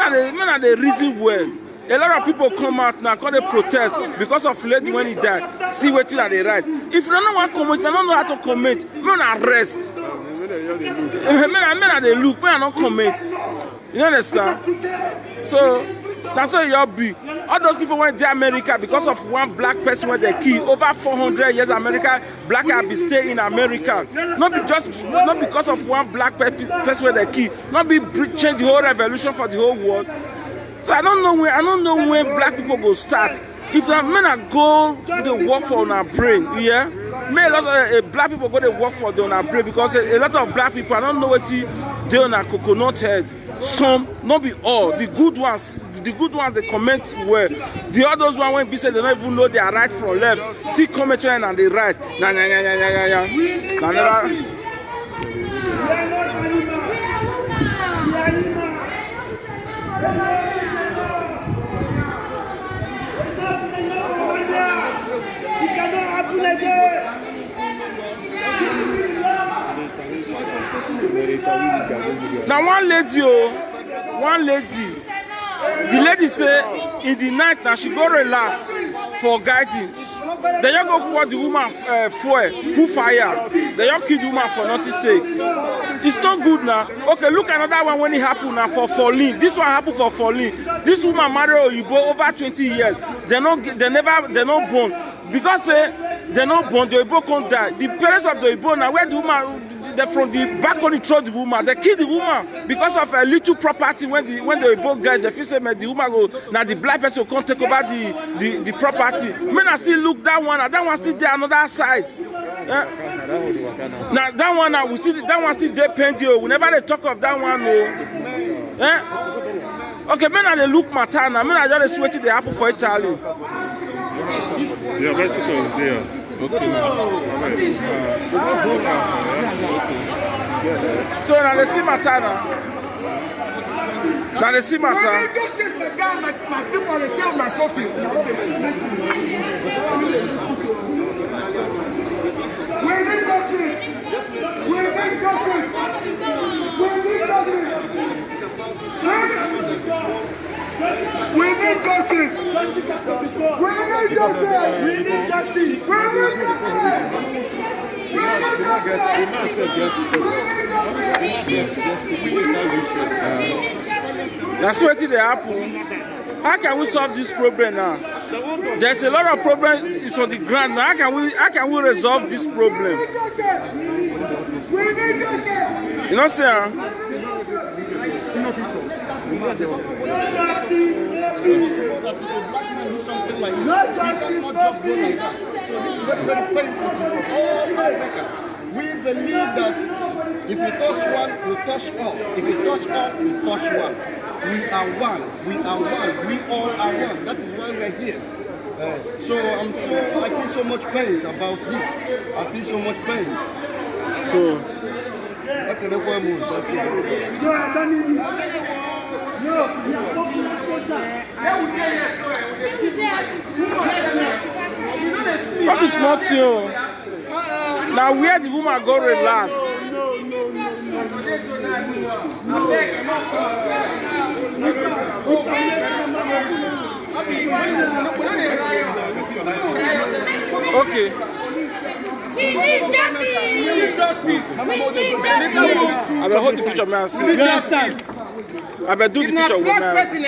S1: are the reason well. A lot of people come out now, call they protest because of lady when he died. See what they write. If you don't want to comment, if you don't know how to comment, men arrest. Men are they look, men are not comment. You understand? So that's how y'all be. All those people went to America because of one black person when they kill. Over 400 years America, black have been staying in America. Not because of one black person when they kill. Not be change the whole revolution for the whole world. So I don't know when black people go start. If men are go to work for our brain, yeah. May a lot of black people go to work for their brain because a lot of black people I don't know what they on a coconut head. Some, not be all. The good ones they comment well. The others one when be said they don't even know they are right from left. See comment and they right.
S6: It cannot happen again.
S1: Now one lady, the lady say in the night now she go relax for guiding. They just go pour the woman put fire. They just kill the woman for nothing sake. It's not good now. Okay, look another one when it happened now for Folin. This one happened for Folin. This woman married Oyibo over 20 years. They not born because they not born. The Oyibo can't die. The parents of the Oyibo now where the woman. They from the balcony throw the woman. They kill the woman because of a little property. When the both guys, the fishermen, the woman go now. The black person can't take over the property. Men I still look that one still there another side. Now that one now we see that one still there pending. Whenever they talk of that one, okay, men they look matana. Men are just waiting the apple for Italy.
S4: Your bicycle is there. Okay.
S1: So now they see matana. Now they see matana.
S3: My people they tell me something. We need justice. We need justice. We need justice. We need justice. We need justice. We need justice.
S1: That's what they happen. How can we solve this problem now? There's a lot of problems on the ground now. How can we resolve this problem? You know, sir?
S6: No justice, no peace. No justice, no peace.
S7: So this is very, very painful to all America. We believe that if you touch one, you touch all. If you touch all, you touch one. We are one. We are one. We all are one. That is why we're here. I feel so much pain about this. I feel so much pain.
S1: So,
S6: I don't need you.
S1: what is not you? Now where the woman go relax? Okay.
S2: We need justice.
S1: I will hold the picture, man.
S5: Justice.
S1: I will do the picture with me.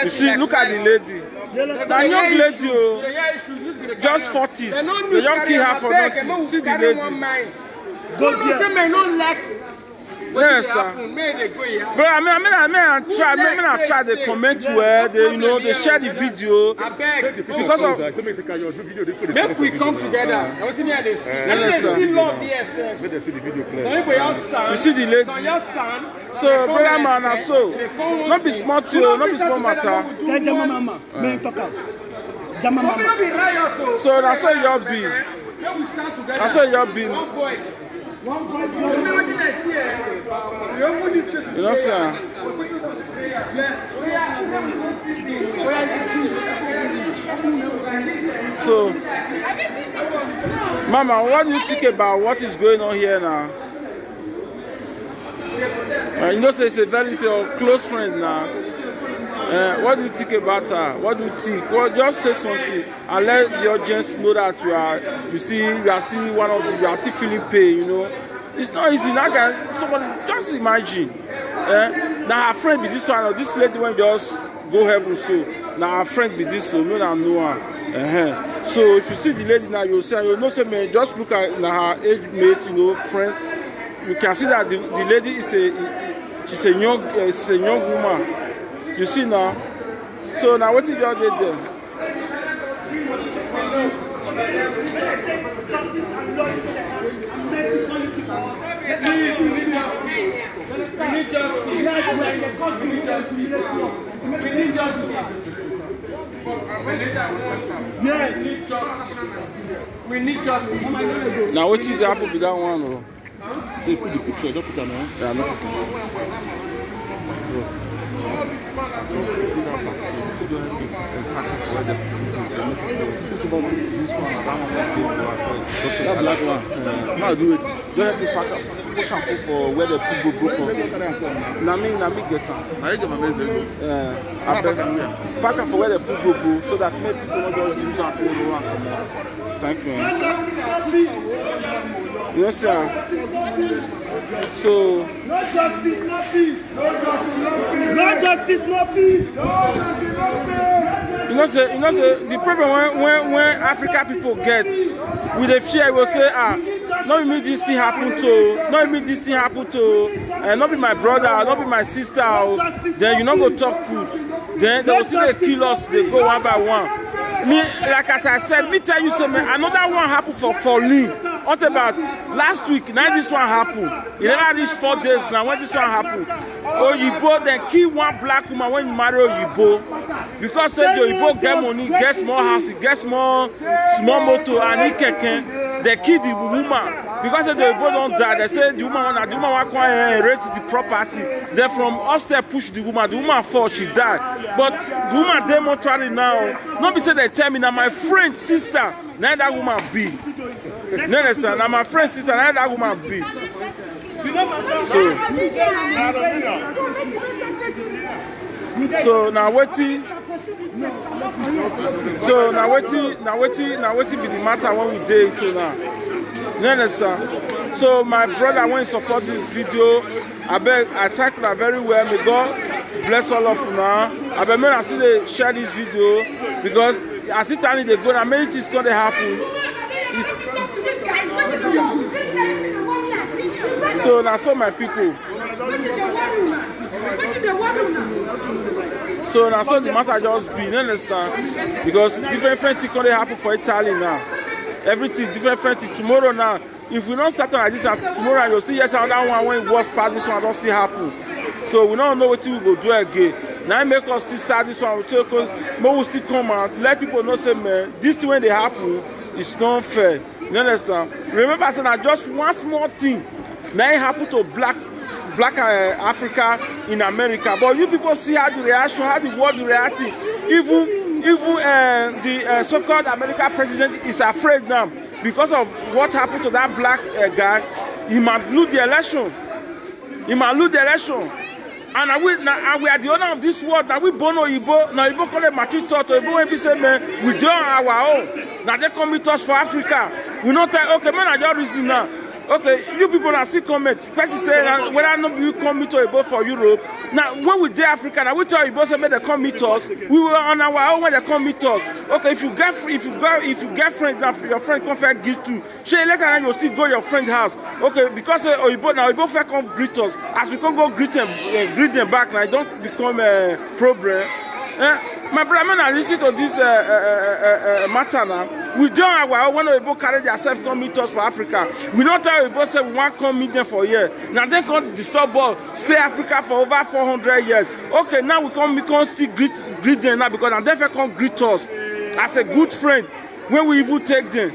S1: You see, look at the lady. The young lady, just 40s. The young kid have for nothing. See the lady. Yes, sir. But I try to comment where they share the video because of.
S3: Make we come together.
S1: You see the lady. So, brother man, so not be smart, not be small matter. So that's how y'all be. That's how y'all be. You know, sir. So, Mama, what do you think about what is going on here now? You know, so it's a very close friend now. What do you think about her? What do you think? Well, just say something and let the audience know that you are still feeling pain. You know, it's not easy. Now, somebody just imagine. Now her friend be this one, or this lady when just go heaven. So now her friend be this, so no one know her. So if you see the lady now, you know, say man, just look at her age mate, you know, friends. You can see that the lady is she's a young woman. You see now. So now what did you get there?
S3: We need justice.
S1: Now what did happen with that one? Or?
S4: So you put the picture, don't put that on.
S1: Yeah, no.
S4: See that basket, see the package where the this one, that one, that black one. How do it?
S1: Don't have to pack up. Push and pull for where the people go from. Now me get them.
S4: I get my message.
S1: Pack up for where the people go so that make people not just use and pull around. Thank you. Yes, sir. So.
S6: No justice, no peace. No justice, no peace. No justice, no peace.
S1: You know, the problem when African people get with the fear, will say, not me this thing happen to, not be my brother, not be my sister, then you not go talk food. Then they will see they kill us, they go one by one. Me, like as I said, me tell you something, another one happened for Lee. What about last week? Now this one happened. It never reached 4 days now when this one happened. Oyibo then kill one black woman when you marry Oyibo. Because the Oyibo get money, gets more house, gets more small motor and he keken. They kill the woman. Because the Oyibo don't die, they say the woman want to inherit the property. They from upstairs push the woman fall, she died. But the woman demonstrate now. Not be say they tell me now my friend, sister, now that woman be. You understand? Now my friend, sister, now that woman be. So now waiting be the matter when we day into now. You understand? So my brother when support this video, I thank you very well. May God bless all of you now. I beg I see they share this video because as it turns they go now many things gonna happen. So now so my people. So now so the matter just be, you understand? Because different things gonna happen for Italy now. Everything different thing tomorrow now. If we don't start like this tomorrow, you'll still hear another one when it was past this one don't still happen. So we don't know what we will do again. Now make us still start this one. We will still come out, let people know say man, this thing when they happen, it's not fair. You understand? Remember I said that just one small thing. Now it happened to black Africa in America. But you people see how the reaction, how the world is reacting. Even the so-called American president is afraid now because of what happened to that black guy. He might lose the election. And we are the owner of this world. Now we born Oyibo. Now Oyibo call it mature thought. Oyibo when we say man, we do our own. Now they come with us for Africa. We not tell okay man, I just reason now. Okay, you people are still comment. Person say whether not you come meet Oyibo for Europe. Now when we dey Africa, now we tell Oyibo say they come meet us. We were on our own when they come meet us. Okay, if you get friend now, your friend come first greet you. Say later on you still go your friend house. Okay, because Oyibo now Oyibo first come greet us. As we come go greet them back now, it don't become a problem. My brother, man, I listen to this matter now. We don't have our own when Oyibo carry themselves come meet us for Africa. We don't tell Oyibo say we want to come meet them for a year. Now they can't disturb us, stay Africa for over 400 years. Okay, now we can't still greet them now because now they can't greet us as a good friend when we even take them.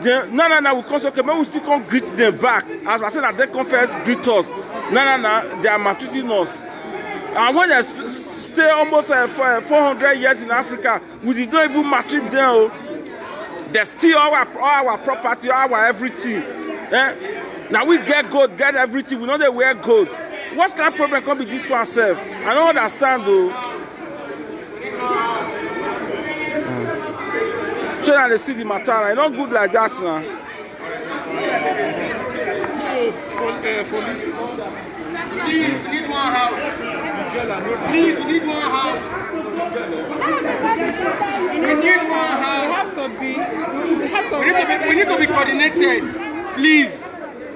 S1: Then, no, we come, okay, maybe we still can't greet them back. As I said, that they come first greet us. No, they are maltreating us. And when they stay almost for 400 years in Africa, we did not even maltreat them. They steal all our property, all our everything. Now we get gold, get everything. We know they wear gold. What kind of problem can be this one self? I don't understand though. Children, they see the matter. It's not good like that now.
S3: Please, we need one house. Please, we need one house. We need one house. We need to be coordinated. Please.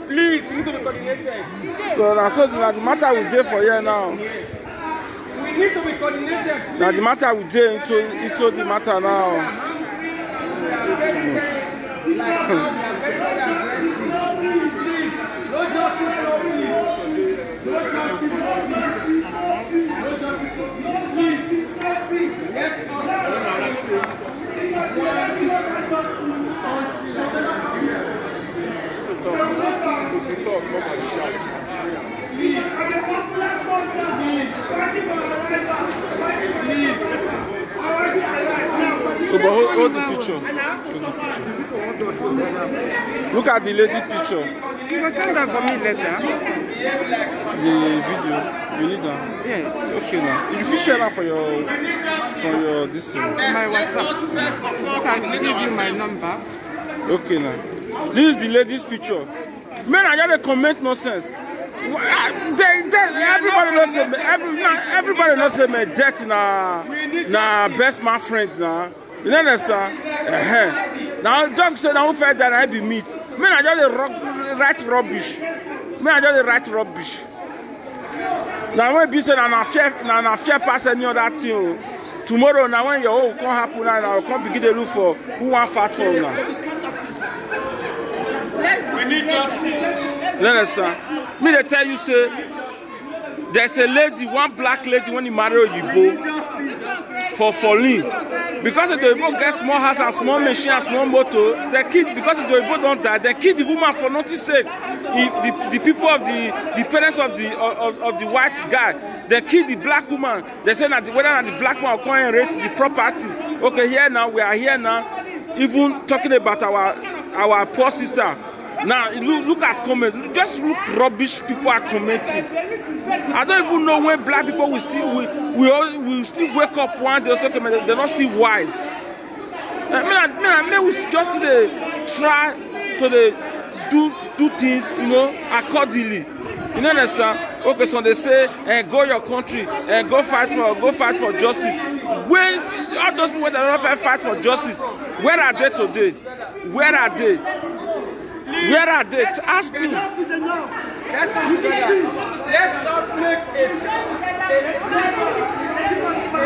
S3: Please, we need to be coordinated.
S1: So now, so the matter we do for you now.
S3: We need to be coordinated.
S1: Now the matter we do into the matter now. Hold the picture. Look at the lady picture.
S8: You will send that for me later.
S1: The video. You need that?
S8: Yeah.
S1: Okay now. If you share that for your this thing.
S8: My WhatsApp. I can give you my number.
S1: Okay now. This is the lady's picture. Men are just comment nonsense. Everybody knows say everybody knows say me death na best man friend now. You understand? Now dog said I don't feel that I be meat. Men are just write rubbish. Men are just write rubbish. Now when be say na fear pass any other thing. Tomorrow now when your own come happen now, I will come begin to look for who want fat for now.
S3: We need justice.
S1: You understand? Me they tell you say there's a lady, one black lady when he married Oyibo for lean. Because the Oyibo get small house and small machine and small motor, the kid, because the Oyibo don't die, they kill the woman for nothing's sake. If the people of the parents of the white guy, they kill the black woman. They say that whether the black man will come and rate the property. Okay, here now we are here now, even talking about our poor sister. Now look at comment. Just look rubbish people are commenting. I don't even know when black people will still wake up one day or something. They're not still wise. I mean, we just try to do things, you know, accordingly. You understand? Okay, so they say, go your country and go fight for justice. When all those people that don't fight for justice, where are they today? Where are they? Where are they? Ask me.
S3: Let's come together. Let's not make a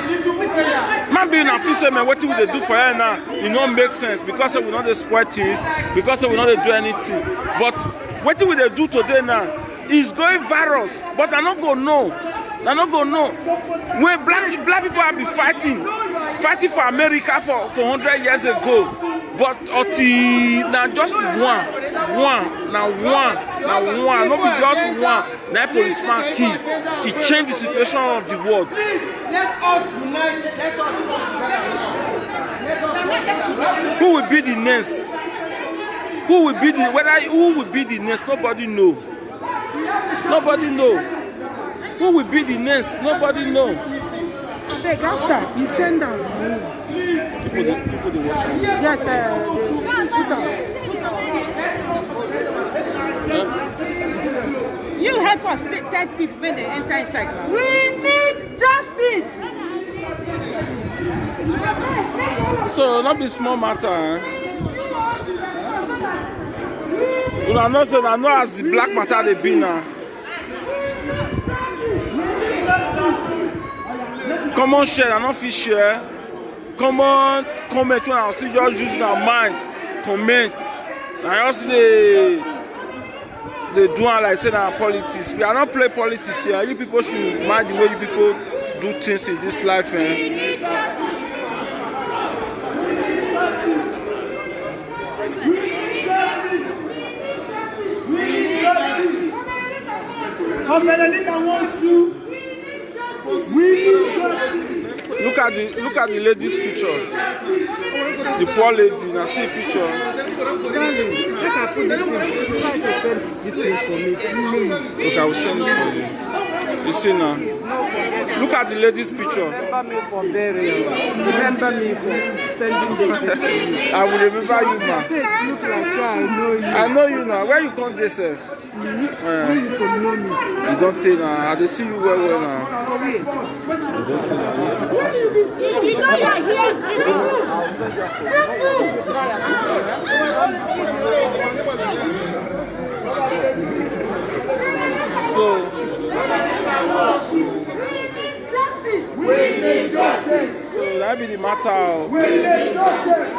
S3: little prayer.
S1: Man being a fisher, man, what will they do for her now? It don't make sense because we know they spoil things, because we know they do anything. But what will they do today now? It's going virus, but I not gonna know. I not gonna know. When black people have been fighting for America for 100 years ago. But now just one, not be just one. That policeman key. It changed the situation of the world.
S3: Let us unite. Let us come together.
S1: Who will be the next? Who will be the next? Nobody know. Nobody know. Who will be the next? Nobody know.
S8: I beg after you send them.
S1: People they watch.
S8: Yes, you help us tell people when they enter inside.
S2: We need justice.
S1: So not be small matter. You know, I know as the black matter they be now. Come on, share, I don't feel share. Come on, comment when I'm still just using our mind. Comment. I also they do like say our politics. We are not play politics here. You people should mind the way you people do things in this life.
S6: For Benedict Awosu. We need justice.
S1: Look at the lady's picture. The poor lady. Now see picture. Look, I will send it for you. You see now. Look at the lady's picture.
S8: Remember me for burial. Remember me for sending the picture.
S1: I will remember you, man.
S8: Face look like I know you.
S1: I know you now. Where you come this self?
S8: You could know me.
S1: You don't say now. I dey see you well now. You don't say now.
S2: If you know you're here,
S1: So
S6: We need justice.
S1: So that be the matter.
S6: We need justice.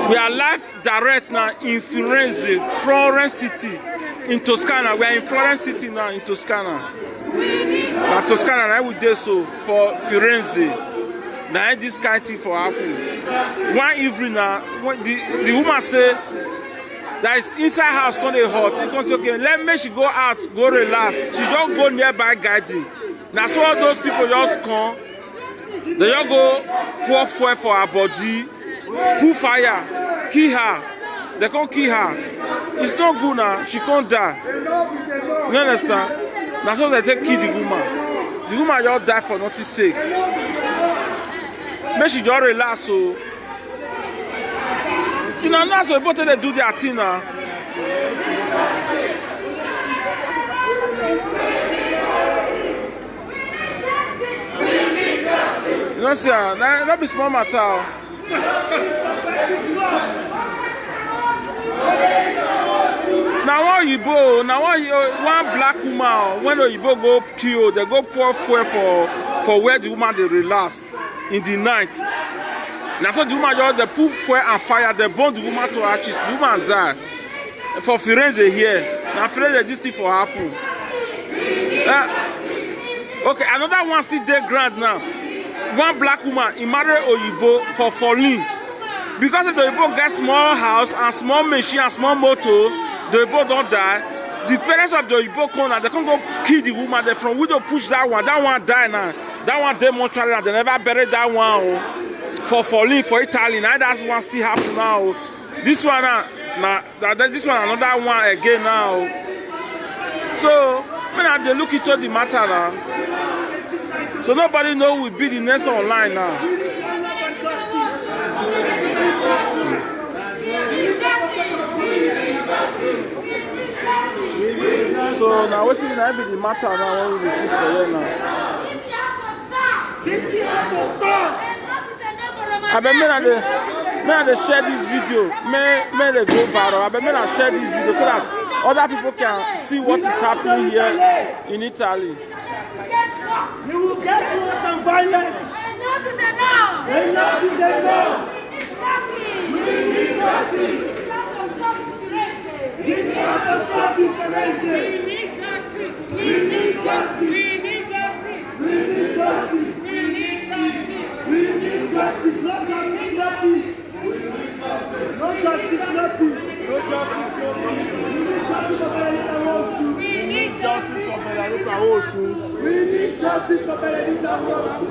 S1: We are live direct now in Firenze, Florence City, in Toscana. We are in Florence City now in Toscana. Now Toscana, now we do so for Firenze. Now this kind of thing for happen. One evening now, when the woman say that is inside house gonna hot. It goes okay. Let me she go out, go relax. She don't go nearby guiding. Now so all those people just come. They just go pour fuel for her body, put fire, kill her. They can't kill her. It's not good now. She can't die. You understand? Now so they take kill the woman. The woman just die for nothing sake. Make she just relax so. You know, now so people they do their thing now. You know, sir, that be small matter. Now one black woman, when Oyibo go kill, they go pour fuel for where the woman they relax in the night. Now so the woman just they put fuel and fire, they burn the woman to ashes, the woman die. For Firenze here, now Firenze this thing for happen. Okay, another one still dey grand now. One black woman, he married Oyibo for falling. Because if the Oyibo get small house and small machine and small motor, the Oyibo don't die. The parents of the Oyibo come and they can't go kill the woman. They from widow push that one die now. That one dey mortuary and they never buried that one for falling for Italy. Now that's one still happen now. This one this one another one again now. So when they look into the matter now. So nobody know will be the next online now. So now what is be the matter now when we the sister here now? I bet me they share this video. May they go viral. I bet me share this video so that other people can see what is happening here in Italy.
S6: You will get worse and violence.
S2: Enough is enough.
S6: Enough is enough.
S2: We need justice.
S6: This has to stop in Firenze.
S2: We need justice. We need justice.
S6: We need justice.
S2: We need justice.
S6: We need justice. No justice, no peace. No justice, no peace. No justice, no peace. We need justice for Benedict Awosu. We need justice for Benedict Awosu. We need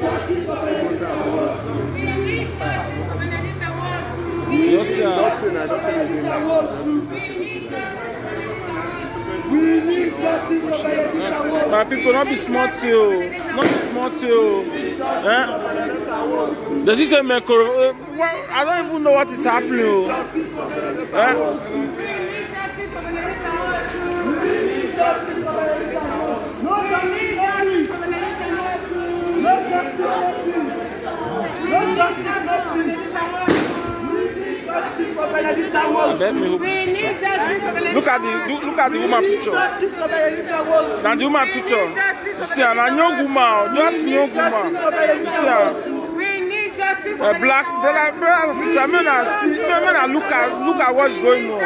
S6: justice for Benedict Awosu. We need justice for Benedict Awosu.
S1: Yes, sir.
S6: We need justice for Benedict Awosu.
S1: My people, not be smart too. Not be smart too. The system I don't even know what is happening.
S6: No justice, no peace. We need justice for Benedict Awosu.
S1: Look at the woman picture.
S6: Justice for Benedict Awosu.
S1: Now the woman picture. You see, and a young woman, just young woman. You see, black brother and sister, men are look at what's going on.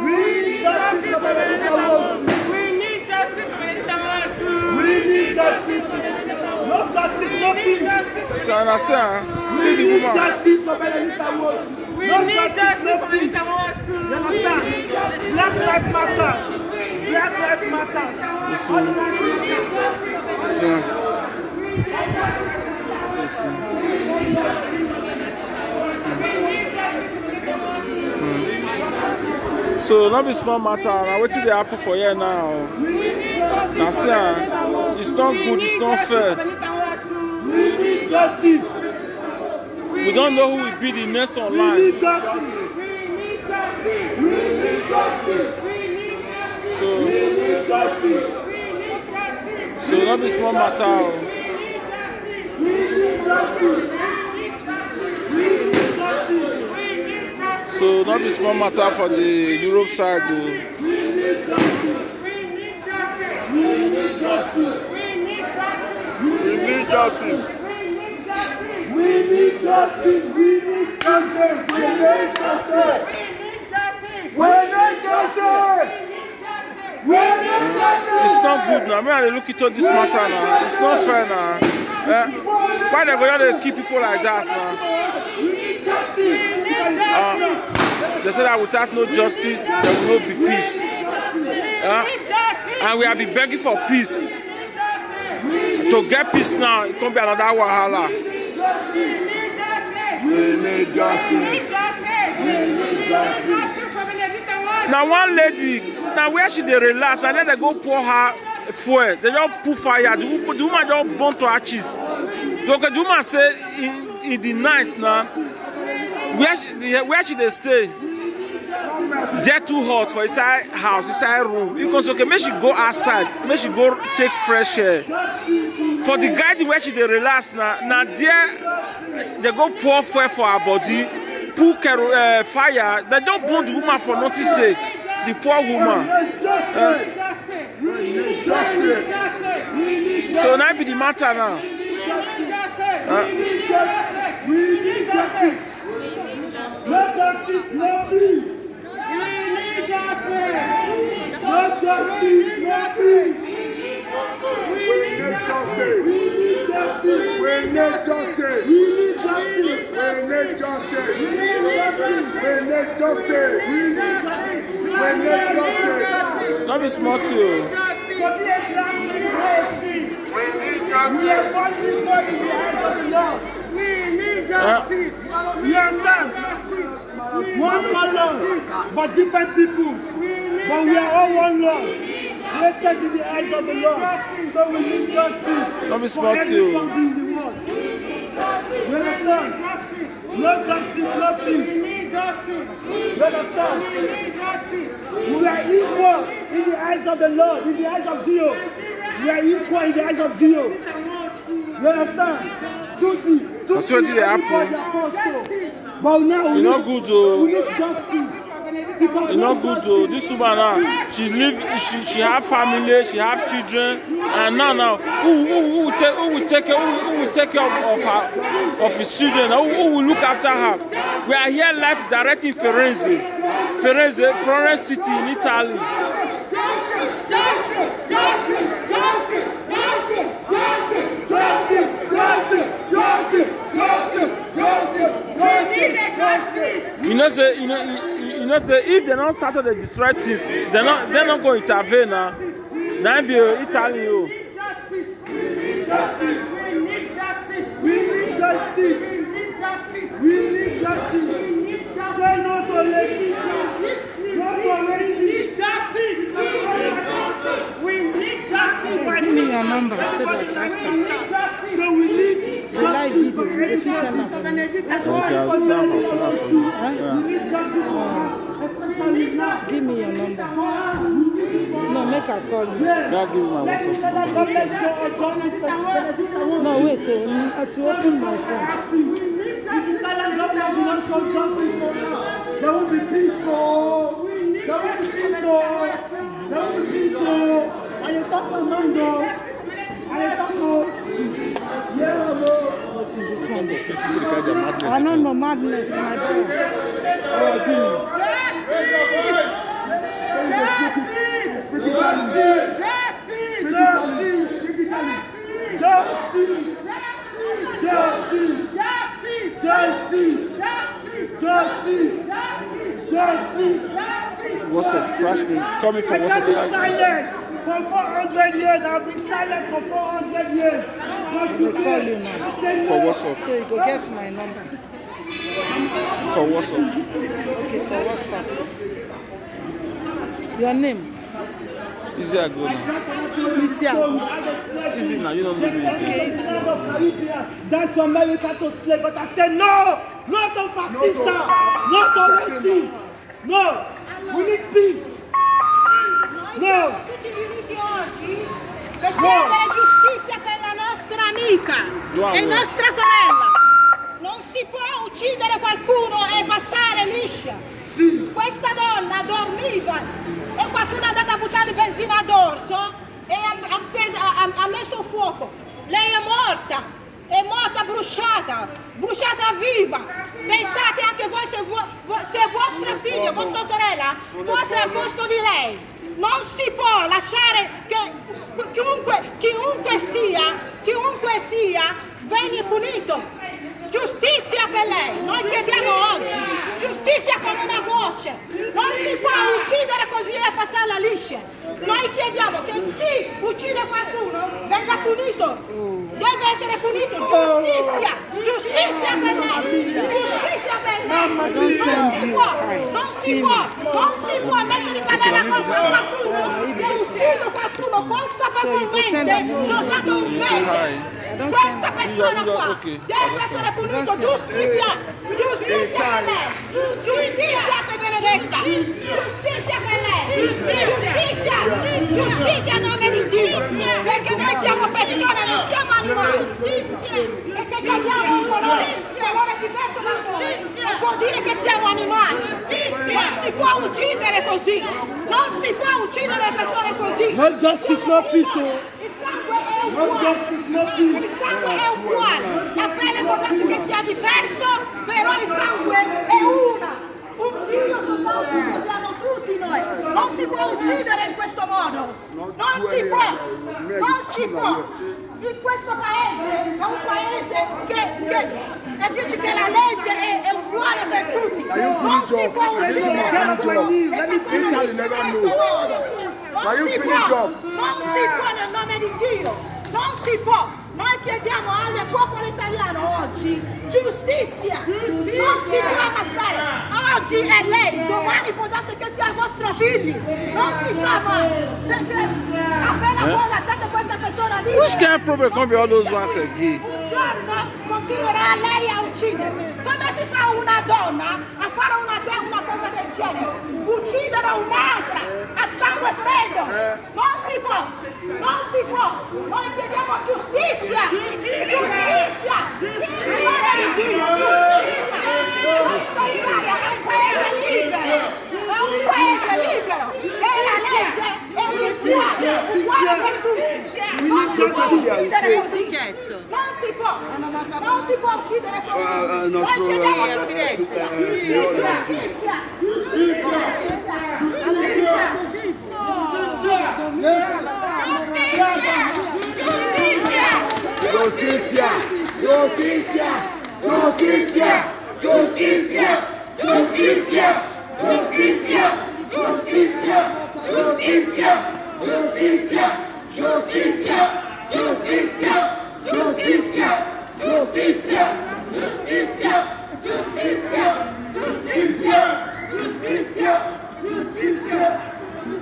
S6: We need justice for Benedict Awosu.
S2: We need justice for Benedict Awosu.
S6: We need justice. No justice, no peace.
S1: So I say,
S6: We
S1: see the
S6: need
S1: woman.
S6: justice for Benedict Awosu.
S2: We
S6: No justice, no peace. You understand? Black lives matter. Black lives matter.
S1: So not be small matter. Now what did they happen for you now? Now see, it's not good. It's not fair.
S6: We need justice.
S1: We don't know who will be the next online.
S6: We need justice. We need justice.
S1: So,
S6: we need justice.
S1: So not be small matter.
S6: We need justice. We need justice.
S1: So not be small matter for the Europe side.
S6: We need justice. We need justice.
S3: We need justice.
S6: We need justice. We need justice. We need justice. We need justice. We need justice.
S1: It's not good now. I look into this matter now. It's not fair now. Why they go to keep people like that now?
S6: We need justice.
S1: They say that without no justice, there will not be peace. And we have been begging for peace. To get peace now, it can't be another wahala.
S3: We need justice.
S1: Now one lady, now where she they relax, and then they go pour her fuel. They just put fire. The woman just burn to ashes. So the woman say in the night now, where she they stay, they're too hot for inside house, inside room. Because okay, make she go outside, make she go take fresh air. For the guy where she they relax now there they go pour fuel for her body, put fire. They don't burn the woman for nothing sake. The poor woman. So now be the matter now.
S6: We need justice. No justice, no peace. No justice, no peace.
S3: We need justice.
S6: We need justice.
S3: We need justice.
S6: We need justice.
S3: We need justice.
S6: We need justice.
S3: We need justice.
S6: We need justice.
S3: We need justice.
S1: Not be smart too.
S3: We need
S6: We are
S3: justice.
S6: fighting for in the eyes of the Lord. We need justice. We understand? One color, but different people. But we are all one Lord. Created in the eyes of the Lord. So we need justice.
S1: Not be
S6: for
S1: smart
S6: every
S1: too.
S6: country in the world. You understand? No justice, no peace. You understand? We are equal in the eyes of the Lord, in the eyes of Dio. We are equal in the eyes of Dio. You understand? Tutti.
S1: That's what they happen.
S6: But now
S1: It's not good though.
S6: we need justice.
S1: It's not good though. This woman now, she have family, she have children, and now who will take care of her, of his children? Who will look after her? We are here live direct in Firenze, Florence City in Italy. You know, if they don't start to destroy things, they're not going to intervene now. Now be Italy.
S6: We need justice. We need justice. Say no to racism. No to racism. We need justice.
S2: Give me your number so that after.
S6: So we need
S2: The live video, if you send them.
S6: We need justice, especially now.
S2: Give me your number. No, make her call you.
S1: Now give me my
S2: No, wait, to open my phone.
S6: There will be peaceful. There will be peaceful. There will be peaceful. And you talk to Mando. And you talk to
S2: What's in this one? I don't know madness, my
S6: Justice!
S1: ask me, call me for
S6: I
S1: what
S6: can be
S1: I
S6: silent for 400 years. I'll be silent for 400 years.
S8: They call you now.
S1: For WhatsApp.
S8: So you go get my number.
S1: For WhatsApp.
S8: Okay, for WhatsApp. Your name?
S1: Easy I go now. Easy now, you don't know me again.
S6: That's America to slave, but I said no, not to fascista, not to racist. No, we need peace. No.
S9: Per chiedere giustizia per la nostra amica e nostra sorella. Non si può uccidere qualcuno e passare liscia.
S6: Sì.
S9: Questa donna dormiva e qualcuno è andato a buttare benzina addosso e ha messo fuoco. Lei è morta bruciata viva. Pensate anche voi se vostra figlia, vostra sorella fosse al posto di lei. Non si può lasciare che chiunque sia venga punito. Giustizia per lei, noi chiediamo oggi, giustizia con una voce, non si può uccidere così e passarla liscia. Noi chiediamo che chi uccide qualcuno venga punito, deve essere punito, giustizia per lei, giustizia per lei, non si può mettere in galera qualcuno che uccide qualcuno consapevolmente, soltanto un mese. Questa persona qua deve essere punito, giustizia per lei, giustizia per Benedetta, giustizia per lei, giustizia a nome di Dio, perché noi siamo persone, non siamo animali, perché abbiamo un colore diverso da noi, non può dire che siamo animali, non si può uccidere così, non si può uccidere le persone così.
S6: No justice, no peace.
S9: Il sangue è uguale, la pelle può darsi che sia diverso, però il sangue è una. Un Dio soltanto che siamo tutti noi. Non si può uccidere in questo modo. Non si può. In questo paese è un paese che dice che la legge è uguale per tutti. Non si può uccidere. Non si può nel nome di Dio. Non si può. Noi chiediamo al popolo italiano oggi giustizia, non si può passare. Oggi è lei, domani può darsi che sia il vostro figlio, non si sa mai, perché appena voi lasciate questa persona lì,
S1: which kind of problem come all those ones again?
S9: un giorno continuerà lei a uccidere. Come si fa una donna a fare una cosa del genere? Uccidere un'altra a sangue freddo? Non si può. Noi chiediamo giustizia, giustizia, in nome di Dio, giustizia. Questa Italia è un paese libero, e la legge è uguale per tutti. Non si può uccidere così, non si può uccidere così. Noi chiediamo giustizia,
S6: No justice, no peace. No justice, no peace. No justice, no peace. No justice, no peace. No justice, no justice, no peace. No justice, no justice, no peace. No justice, no peace. No justice, no peace. No justice, no peace. No justice, no peace.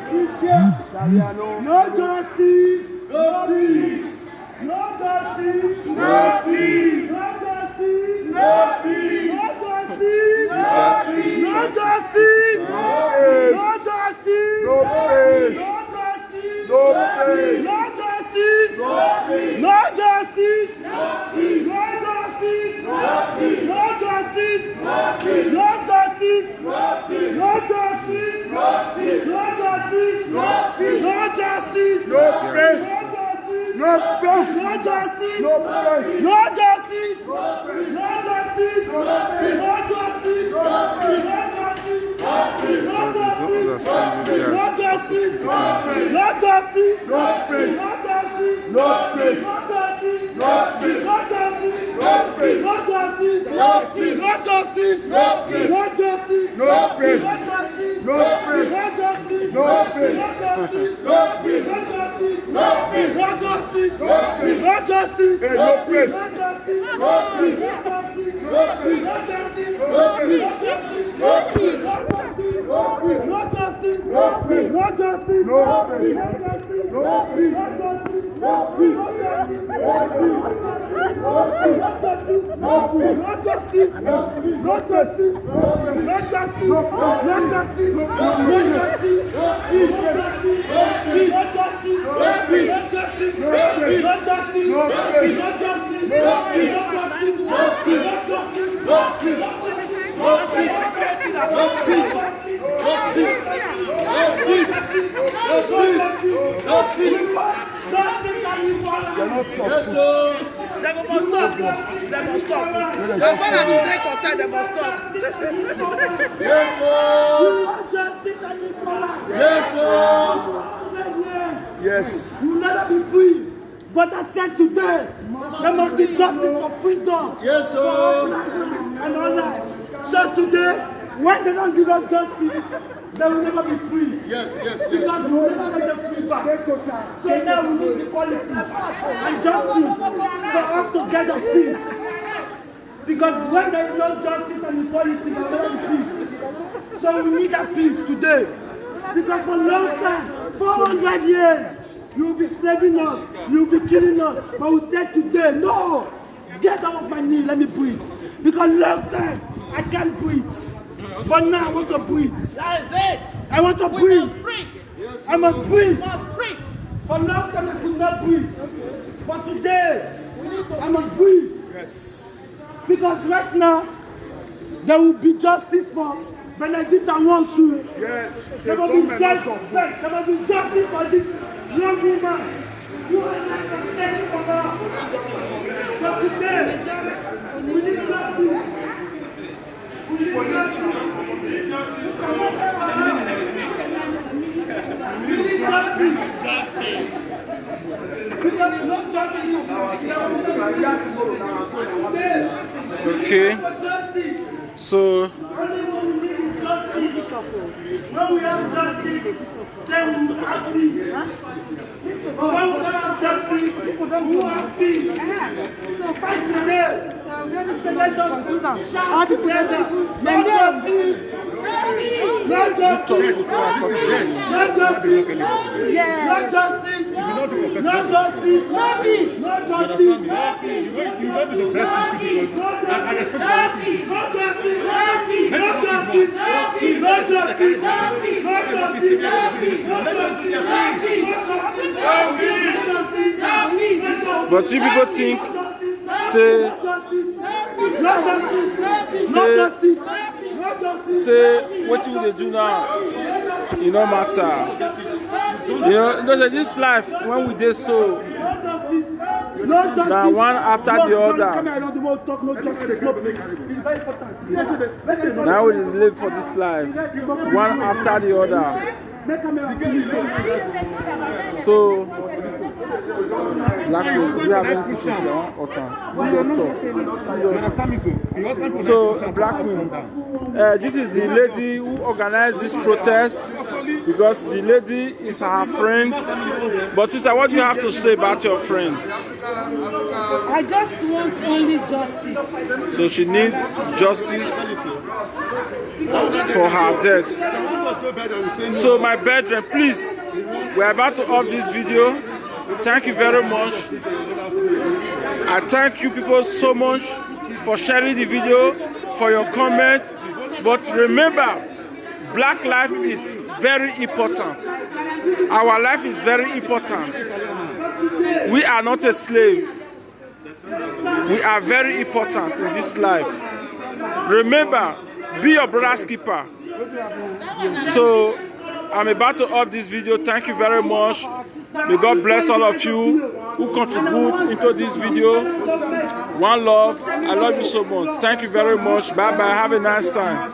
S6: No justice, no peace. No justice, no peace. No justice, no peace. No justice, no justice, no peace. No justice, no peace. No justice, no peace. No justice, no peace. No justice, no peace. No justice, no peace. No justice, no peace. No justice, no peace. No justice, no peace. No justice, no peace. No justice, no peace. No justice, no peace. No justice, no peace. No justice, no peace. No justice,
S3: No peace. No peace. No peace. No justice. No peace. No justice. No peace. No peace. No peace. No peace. No peace. No peace. No justice. No peace. No justice. No peace. No peace. No peace. No justice. No justice. No justice. No justice.
S8: They must stop. They must stop. As far as they concerned, they must stop.
S3: Yes,
S6: Yes. You will never be free. But I said today, there must be justice for freedom.
S3: Yes, sir.
S6: And all life. So today, when they don't give us justice, they will never be free.
S3: Yes.
S6: Because we will never get them free back. So now we need equality and justice for us to get the peace. Because when there is no justice and equality, there will never be peace. So we need that peace today. Because for a long time, 400 years, you will be slaving us, you will be killing us. But we said today, no, get out of my knee, let me breathe. Because long time, I can't breathe. But now I want to breathe.
S8: That is it.
S6: I want to breathe.
S8: Yes,
S6: I must breathe.
S8: must breathe.
S6: For long time I could not breathe. But today, I must breathe.
S3: Yes.
S6: Because right now, there will be justice for Benedict Anwansu.
S3: Yes.
S6: There must be justice. There must be justice for this young woman. You are not standing for her. But today, we need justice. We need justice. We need justice. Because no justice.
S1: Okay. So
S6: Only when we need justice. When we have justice, then we will have peace. But when we don't have justice, we will have peace. So fight today. So let us shout together. No justice. No justice. No justice. No justice. No justice. No peace. No justice.
S1: but you people think say what you they do now, it no matter. You know, because this life when we did so now one after the other. Now we live for this life, one after the other. So, Blackwood, we have any questions or So, Blackwood, this is the lady who organized this protest because the lady is her friend. But sister, what do you have to say about your friend?
S2: I just want only justice.
S1: So she needs justice for her death. So my brethren, please, we're about to off this video. Thank you very much. I thank you people so much for sharing the video, for your comments. But remember, black life is very important. Our life is very important. We are not a slave. We are very important in this life. Remember, be your brother's keeper. So, I'm about to off this video. Thank you very much. May God bless all of you who contribute into this video. One love. I love you so much. Thank you very much. Bye-bye. Have a nice time.